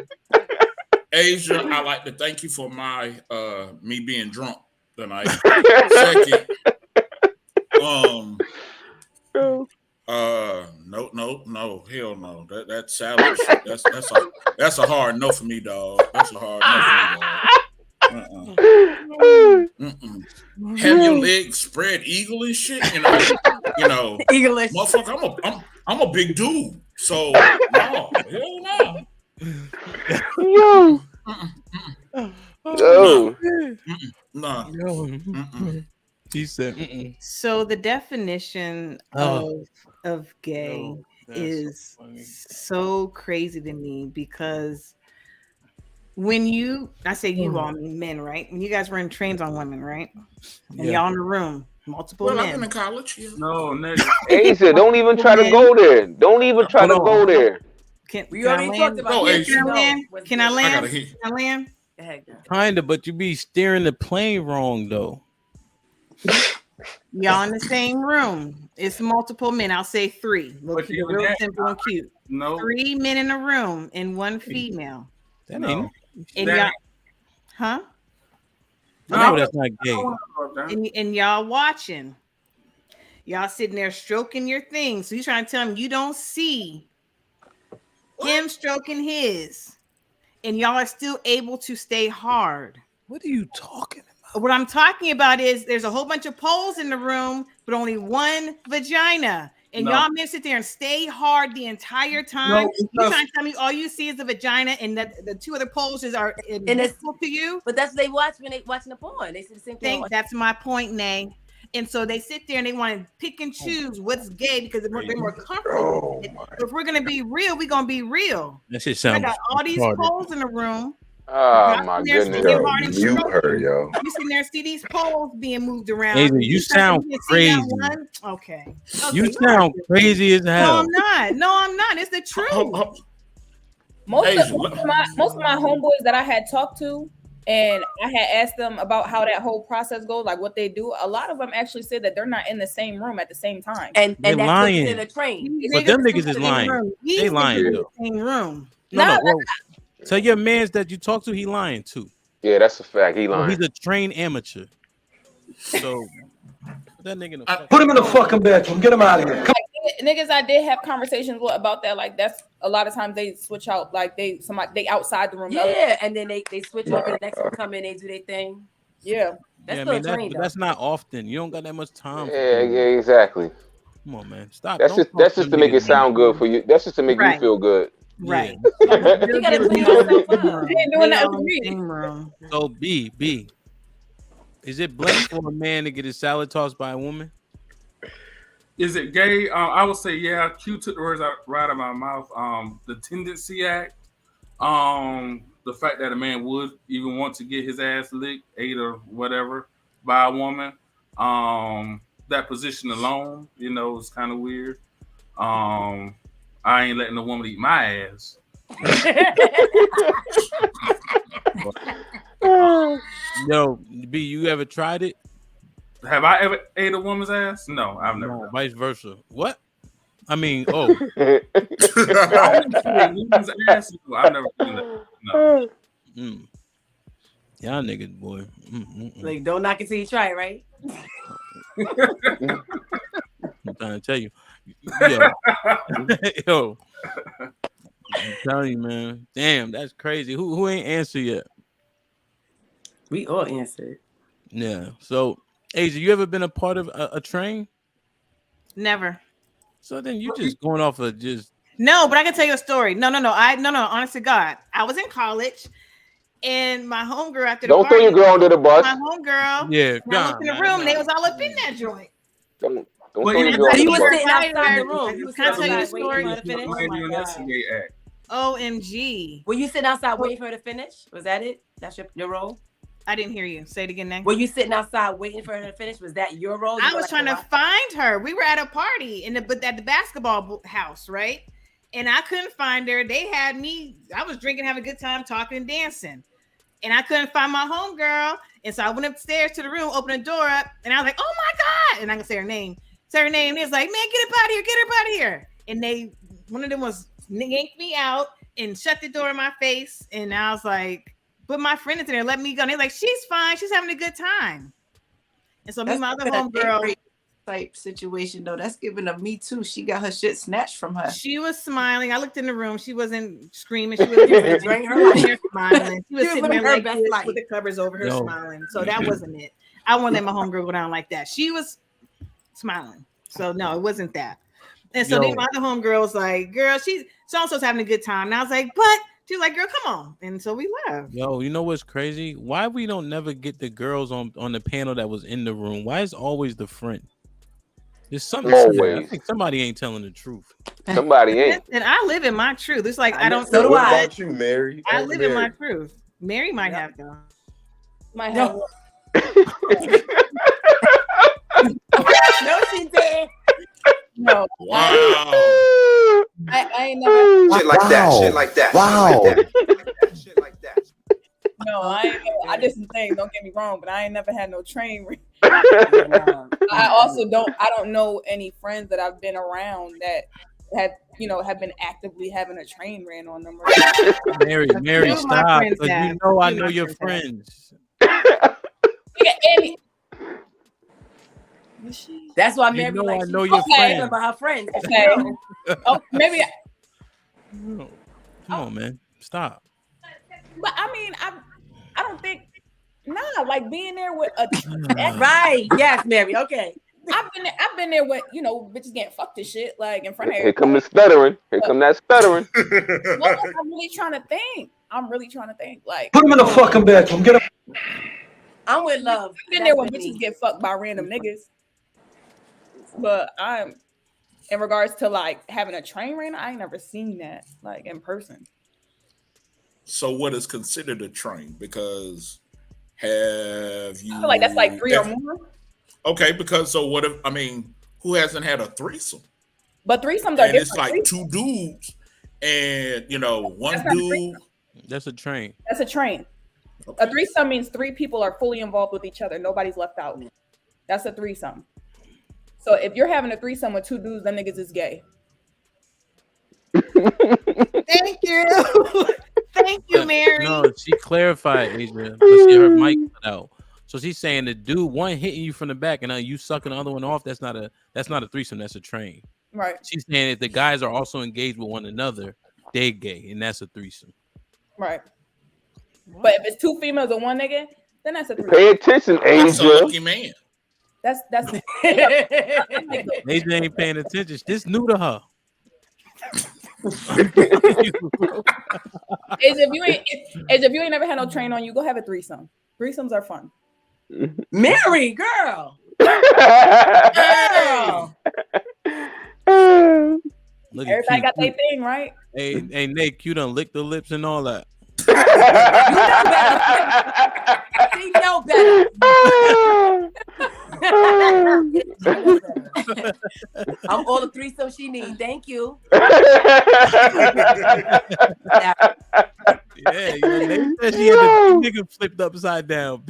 Asia, I like to thank you for my me being drunk tonight. Second, no, hell no. That salad shit, that's a hard no for me, dog. That's a hard no for me, dog. Have your legs spread eagle and shit, you know, eagle-ish. Motherfucker, I'm a big dude, so no, hell no. No. He said, So the definition of gay is so crazy to me because when I say you all mean men, right? When you guys were in trains on women, right? And y'all in the room, multiple men. I've been in college. Yeah. No, nigga. Asia, don't even try to go there. Don't even try to go there. Can We already talked about it. Can I land? Can I land? Kinda, but you be steering the plane wrong though. Y'all in the same room. It's multiple men. I'll say 3. We'll keep it real simple and cute. No. 3 men in a room and 1 female. That ain't. And y'all, huh? No, that's not gay. And y'all watching. Y'all sitting there stroking your thing. So you trying to tell him you don't see him stroking his. And y'all are still able to stay hard. What are you talking about? What I'm talking about is there's a whole bunch of poles in the room, but only 1 vagina. And y'all men sit there and stay hard the entire time. You trying to tell me all you see is the vagina and that the 2 other poles are invisible to you? But that's what they watch when they watching the porn. They see the same thing. That's my point, Nay. And so they sit there and they want to pick and choose what's gay because they're more comfortable. If we're gonna be real, we're gonna be real. That shit sounds. I got all these poles in the room. Oh my goodness. Yo, mute her, yo. You sitting there see these poles being moved around. Asia, you sound crazy. Okay. You sound crazy as hell. No, I'm not. It's the truth. Most of my homeboys that I had talked to, and I had asked them about how that whole process goes, like what they do. A lot of them actually said that they're not in the same room at the same time, and they're lying. In a train. But them niggas is lying. They lying though. Same room. No. Tell your mans that you talk to, he lying too. Yeah, that's a fact. He lying. He's a trained amateur. So that nigga. Put him in the fucking bedroom. Get him out of here. Come niggas I did have conversations with about that. Like that's a lot of times they switch out. Like they outside the room. Yeah, and then they switch over. The next one come in, they do their thing. Yeah, that's not often. You don't got that much time. Yeah, exactly. Come on, man. Stop. That's just to make it sound good for you. That's just to make you feel good. Right. You gotta clean yourself up. So B, is it black for a man to get his salad tossed by a woman? Is it gay? I would say yeah. Q took the words right out of my mouth. The Tendency Act. The fact that a man would even want to get his ass licked, ate or whatever by a woman. That position alone, is kind of weird. I ain't letting a woman eat my ass. Yo, B, you ever tried it? Have I ever ate a woman's ass? No, I've never. No, vice versa. What? I mean, oh. Woman's ass? I've never seen that. No. Y'all niggas, boy. Like, don't knock it till you try it, right? I'm trying to tell you. Yo. Yo. I'm telling you, man. Damn, that's crazy. Who ain't answered yet? We all answered. Yeah. So, Asia, you ever been a part of a train? Never. So then you just going off of just No, but I can tell you a story. No. Honest to God, I was in college, and my homegirl after the Don't party, throw your girl under the bus. my homegirl, yeah, I looked in the room, and they was all up in that joint. Don't Well, throw you your girl under you the was bus. sitting outside the room. You was Can I sitting tell you the outside waiting story? for her to finish. Blame you on that CA act. OMG. Were you sitting outside waiting for her to finish? Was that it? That's your role? I didn't hear you. Say it again, next. Were you sitting outside waiting for her to finish? Was that your role? I was trying to find her. We were at a party at the basketball house, right? And I couldn't find her. They had me. I was drinking, having a good time, talking and dancing. And I couldn't find my homegirl. And so I went upstairs to the room, opened the door up, and I was like, oh my God. And I can say her name. Say her name. And it's like, man, get up out of here. Get her out of here. And one of them was yanked me out and shut the door in my face. And I was like, but my friend is in there, let me go. And they're like, she's fine. She's having a good time. And so me and my other homegirl type situation though. That's giving a Me Too. She got her shit snatched from her. She was smiling. I looked in the room. She wasn't screaming. She was enjoying her life, smiling. She was sitting there like this with the covers over her, smiling. So that wasn't it. I wouldn't let my homegirl go down like that. She was smiling. So no, it wasn't that. And so then my other homegirl was like, girl, she's so-and-so's having a good time. And I was like, but she's like, girl, come on. And so we left. Yo, you know what's crazy? Why we don't never get the girls on the panel that was in the room? Why is always the friend? There's something. I think somebody ain't telling the truth. Somebody ain't. And I live in my truth. It's like I don't. So what about you, Mary? I live in my truth. Mary might have though. Might have. No, she did. No. Wow. I ain't never. Shit like that. Shit like that. Wow. Shit like that. No, I did some things. Don't get me wrong, but I ain't never had no train. I don't know any friends that I've been around that have been actively having a train ran on them. Mary, stop. Because you know I know your friends. That's why Mary I know your friends. about her friends. Okay. Oh, maybe. Come on, man. Stop. But I mean, I don't think. Nah, like being there with a right. Yes, Mary. Okay. I've been there with bitches getting fucked and shit like in front of Here come the stuttering. Here come that stuttering. Well, I'm really trying to think. Like, put him in the fucking bedroom. Get him. I'm with love. I've been there when bitches get fucked by random niggas. But I'm in regards to like having a train ran, I ain't never seen that like in person. So what is considered a train? Because have you? I feel like that's like 3 or more. Okay, because so what if who hasn't had a threesome? But threesomes are different. It's like 2 dudes and one dude. That's a train. That's a train. Okay. A threesome means 3 people are fully involved with each other. Nobody's left out. That's a threesome. So if you're having a threesome with 2 dudes, them niggas is gay. Thank you. Thank you, Mary. No, she clarified, Asia. Let's get her mic cut out. So she's saying the dude one hitting you from the back and you sucking the other one off. That's not a threesome. That's a train. Right. She's saying if the guys are also engaged with one another, they're gay, and that's a threesome. Right. But if it's 2 females and 1 nigga, then that's a threesome. Pay attention, That's a Asia. lucky man. That's Asia ain't paying attention. This new to her. If you ain't never had no train on you, go have a threesome. Threesomes are fun. Mary, girl. Look, everybody got their thing, right? Hey, Nate, you done licked the lips and all that. You know better. I'm all the threesome she needs. Thank you. Yeah, yo, they said she had the nigga flipped upside down.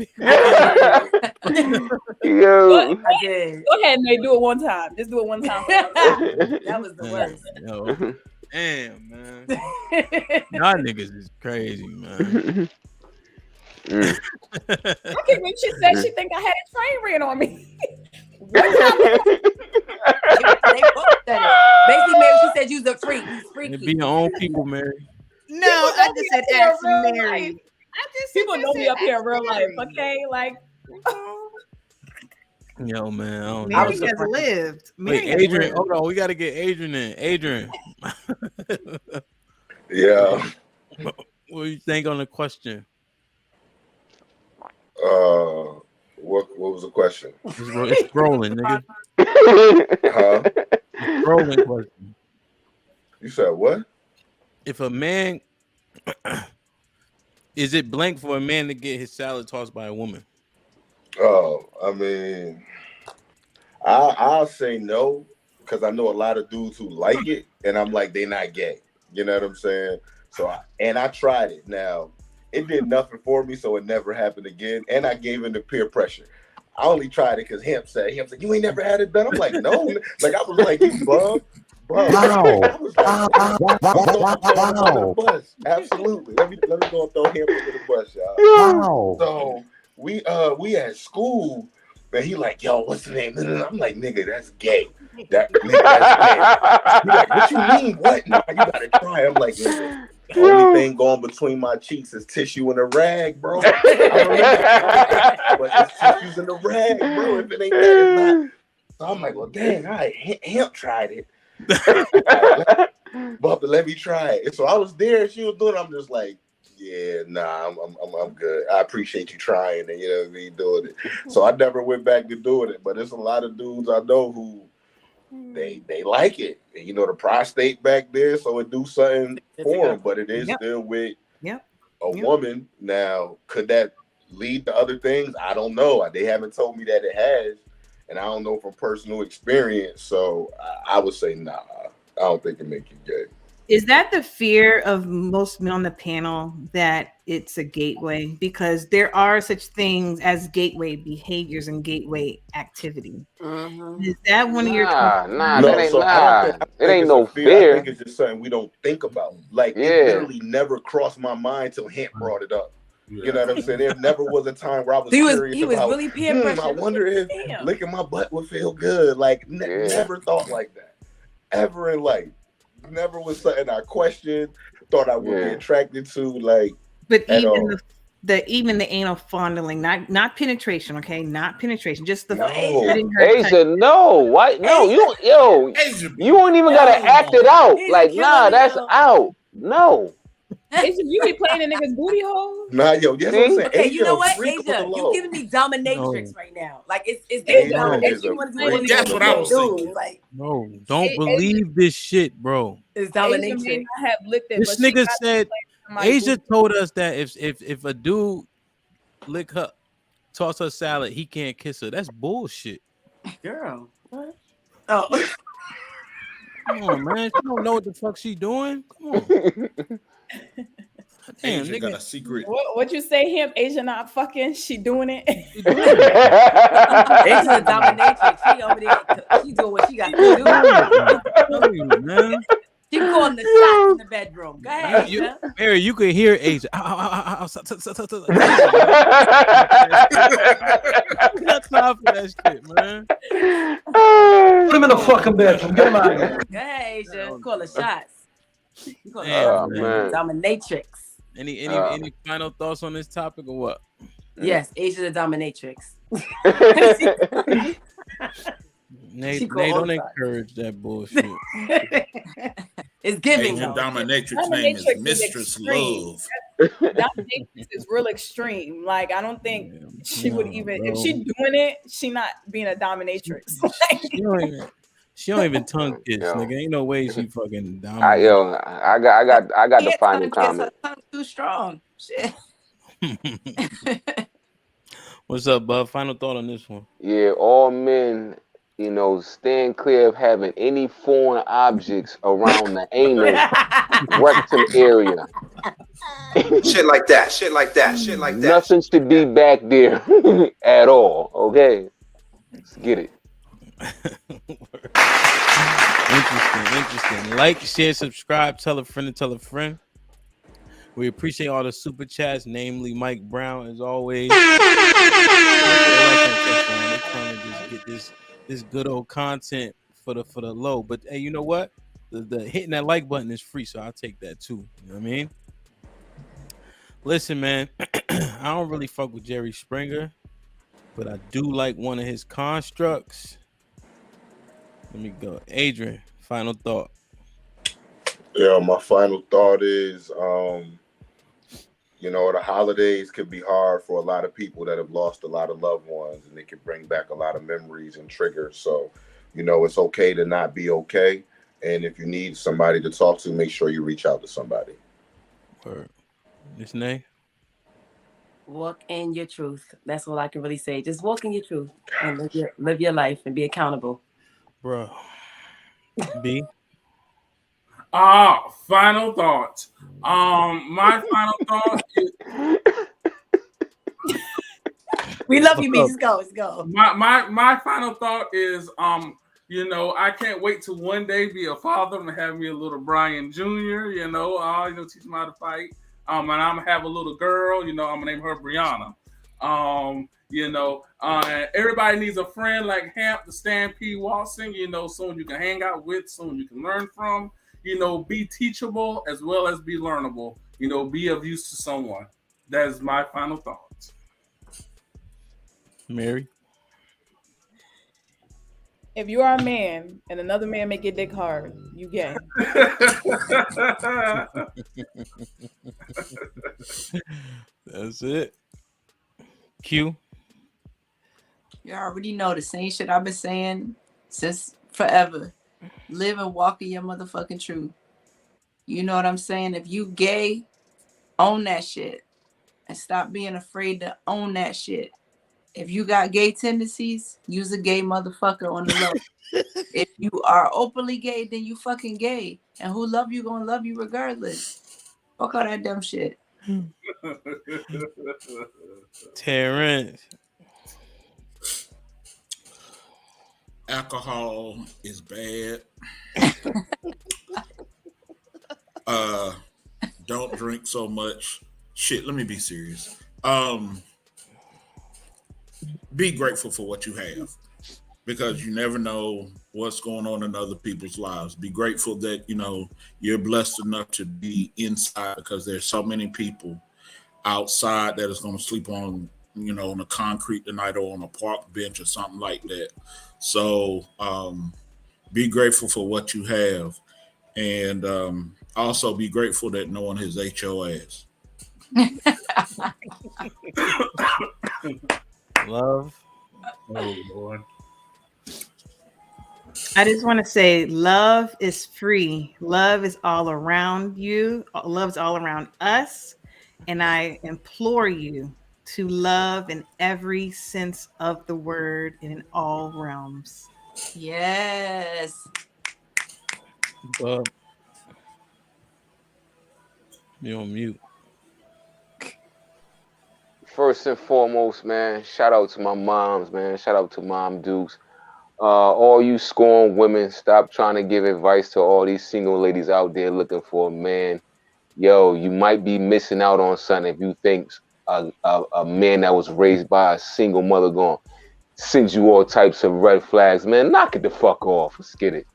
Yo. I did. Go ahead and they do it one time. Just do it one time. That was the worst. Yo, damn, man. Y'all niggas is crazy, man. I can't believe she said she think I had a train ran on me. One time They both said it. Basically, Mary, she said you's a freak. You freaky. It be your own people, Mary. No, I just said ask Mary. I just people know me up here in real life, okay? Like, Yo, man, I don't Mary know. has lived. Wait, Mary has Adrian, lived. hold on. We got to get Adrian in. Adrian. Yeah. What do you think on the question? What was the question? It's scrolling, nigga. Huh? It's scrolling question. You said what? If a man, is it blank for a man to get his salad tossed by a woman? Oh, I mean, I'll say no because I know a lot of dudes who like it, and I'm like, they not gay. You know what I'm saying? So, I tried it. Now, it did nothing for me, so it never happened again. And I gave in to peer pressure. I only tried it because Hemp said, you ain't never had it done. I'm like, no. Like, I was like, you bum. Bro, Wow. I was like, Wow. absolutely. Let me go and throw him under the bus, y'all. Wow. So we at school, and he like, yo, what's the name? I'm like, nigga, that's gay. That's gay. He like, what you mean? What? Nah, you gotta try. I'm like, nigga, the only thing going between my cheeks is tissue and a rag, bro. But it's tissues and a rag, bro. If it ain't that, it's not. So I'm like, well, dang, all right, Hemp tried it. But let me try it. And so I was there, she was doing it. I'm just like, yeah, nah, I'm good. I appreciate you trying and, you know what I mean, doing it. So I never went back to doing it. But there's a lot of dudes I know who they like it. And, you know, the prostate back there, so it do something for them. But it is still with a woman. Now, could that lead to other things? I don't know. They haven't told me that it has. And I don't know from personal experience. So I would say, nah, I don't think it make you gay. Is that the fear of most men on the panel, that it's a gateway? Because there are such things as gateway behaviors and gateway activity. Is that one of your It ain't no fear. I think it's just something we don't think about. Like, it literally never crossed my mind till Hemp brought it up. You know what I'm saying? There never was a time where I was curious about, really peer pressure. I wonder if licking my butt would feel good. Like, never thought like that. Ever in life. Never was something I questioned, thought I would be attracted to. Like, but even the anal fondling, not penetration, okay? Not penetration, just the Asia, no. What? No, you don't even gotta act it out. Like, nah, that's out. No. Asia, you be playing a nigga's booty hole? Nah, yo, yes, I'm saying. Okay, you know what, Asia, you giving me dominatrix right now. Like, it's That's what I was thinking. Like, no, don't believe this shit, bro. It's dominatrix. Asia may not have licked it, This but nigga said, Asia told us that if a dude lick her, toss her salad, he can't kiss her. That's bullshit. Girl, what? Oh. Come on, man. She don't know what the fuck she doing. Come on. Damn, Asia nigga got a secret. What you say, Him? Asia not fucking, she doing it. Asia's a dominatrix. She over there, she doing what she got to do. Man. She calling the shots in the bedroom. Go ahead, Asia. Mary, you can hear Asia. Not time for that shit, man. Put him in the fucking bedroom. Get him out of here. Go ahead, Asia. Call the shots. You call Man. dominatrix. Any final thoughts on this topic or what? Yes, Asia's a dominatrix. Nate, don't encourage that bullshit. It's giving. Asian dominatrix name is Mistress Love. Dominatrix is real extreme. Like, I don't think she would even, if she doing it, she not being a dominatrix. She don't even tongue kiss, nigga. Ain't no way she fucking dominatrix. I got the final comment. Her tongue too strong. Shit. What's up, bud? Final thought on this one. Yeah, all men, stand clear of having any foreign objects around the anal rectum area. Shit like that. Shit like that. Shit like that. Nothing should be back there at all. Okay, let's get it. Interesting. Like, share, subscribe, tell a friend to tell a friend. We appreciate all the super chats, namely Mike Brown, as always. They're trying to just get this good old content for the low. But hey, you know what? The hitting that like button is free, so I'll take that too. You know what I mean? Listen, man, I don't really fuck with Jerry Springer, but I do like one of his constructs. Let me go. Adrian, final thought. Yeah, my final thought is, the holidays could be hard for a lot of people that have lost a lot of loved ones, and it can bring back a lot of memories and triggers. So, it's okay to not be okay. And if you need somebody to talk to, make sure you reach out to somebody. Word. Miss Nay? Walk in your truth. That's all I can really say. Just walk in your truth and live your life and be accountable. Bro. B? Final thought. My final thought is we love you, B. Just go. Let's go. My final thought is I can't wait to one day be a father and have me a little Brian Jr., teach him how to fight. And I'm gonna have a little girl, I'm gonna name her Brianna. Everybody needs a friend like Hamp, the Stampede Watson, someone you can hang out with, someone you can learn from, be teachable as well as be learnable, be of use to someone. That is my final thoughts. Mary? If you are a man and another man make your dick hard, you gay. That's it. Q? You already know the same shit I've been saying since forever. Live and walk in your motherfucking truth. You know what I'm saying? If you gay, own that shit. And stop being afraid to own that shit. If you got gay tendencies, use a gay motherfucker on the low. If you are openly gay, then you fucking gay. And who love you gonna love you regardless. Fuck all that dumb shit. Terrence? Alcohol is bad. Don't drink so much. Shit, let me be serious. Be grateful for what you have, because you never know what's going on in other people's lives. Be grateful that you're blessed enough to be inside, because there's so many people outside that is going to sleep on on the concrete tonight or on a park bench or something like that. So be grateful for what you have, and also be grateful that no one has ate your ass. Love? Oh, Lord. I just want to say love is free. Love is all around you. Love is all around us. And I implore you to love in every sense of the word and in all realms. Yes. Bub? You on mute. First and foremost, man, shout out to my moms, man. Shout out to Mom Dukes. All you scorned women, stop trying to give advice to all these single ladies out there looking for a man. Yo, you might be missing out on something if you think a man that was raised by a single mother going sends you all types of red flags. Man, knock it the fuck off. Let's get it.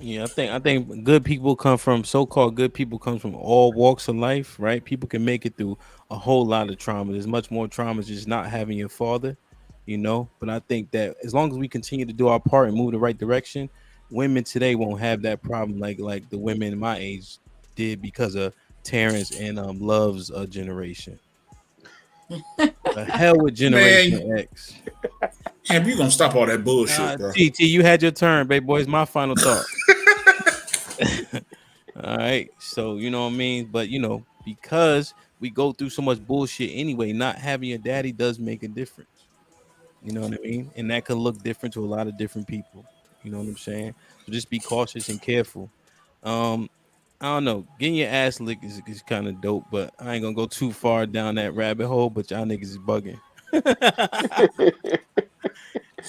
Yeah, I think good people come from so-called good people comes from all walks of life, right? People can make it through a whole lot of trauma. There's much more trauma just not having your father, But I think that as long as we continue to do our part and move the right direction, women today won't have that problem like the women my age did because of Terrence and Love's generation. The hell with Generation X. Have you gonna stop all that bullshit, bro? TT, you had your turn, baby boy. It's my final thought. All right, so you know what I mean, but because we go through so much bullshit anyway, not having your daddy does make a difference. You know what I mean, and that could look different to a lot of different people. You know what I'm saying? So just be cautious and careful. I don't know. Getting your ass licked is kind of dope, but I ain't gonna go too far down that rabbit hole. But y'all niggas is bugging.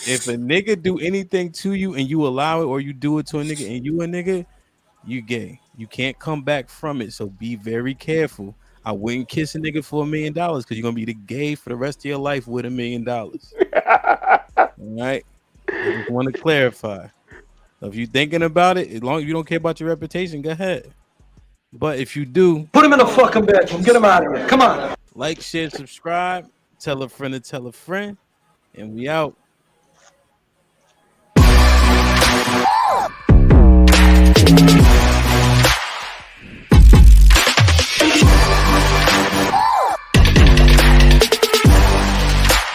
If a nigga do anything to you and you allow it, or you do it to a nigga and you a nigga, you gay. You can't come back from it. So be very careful. I wouldn't kiss a nigga for $1 million because you're gonna be the gay for the rest of your life with $1 million. All right. I just want to clarify. So if you're thinking about it, as long as you don't care about your reputation, go ahead. But if you do, Put him in the fucking bedroom. Get him out of here. Come on. like, share, subscribe, tell a friend to tell a friend, and we out.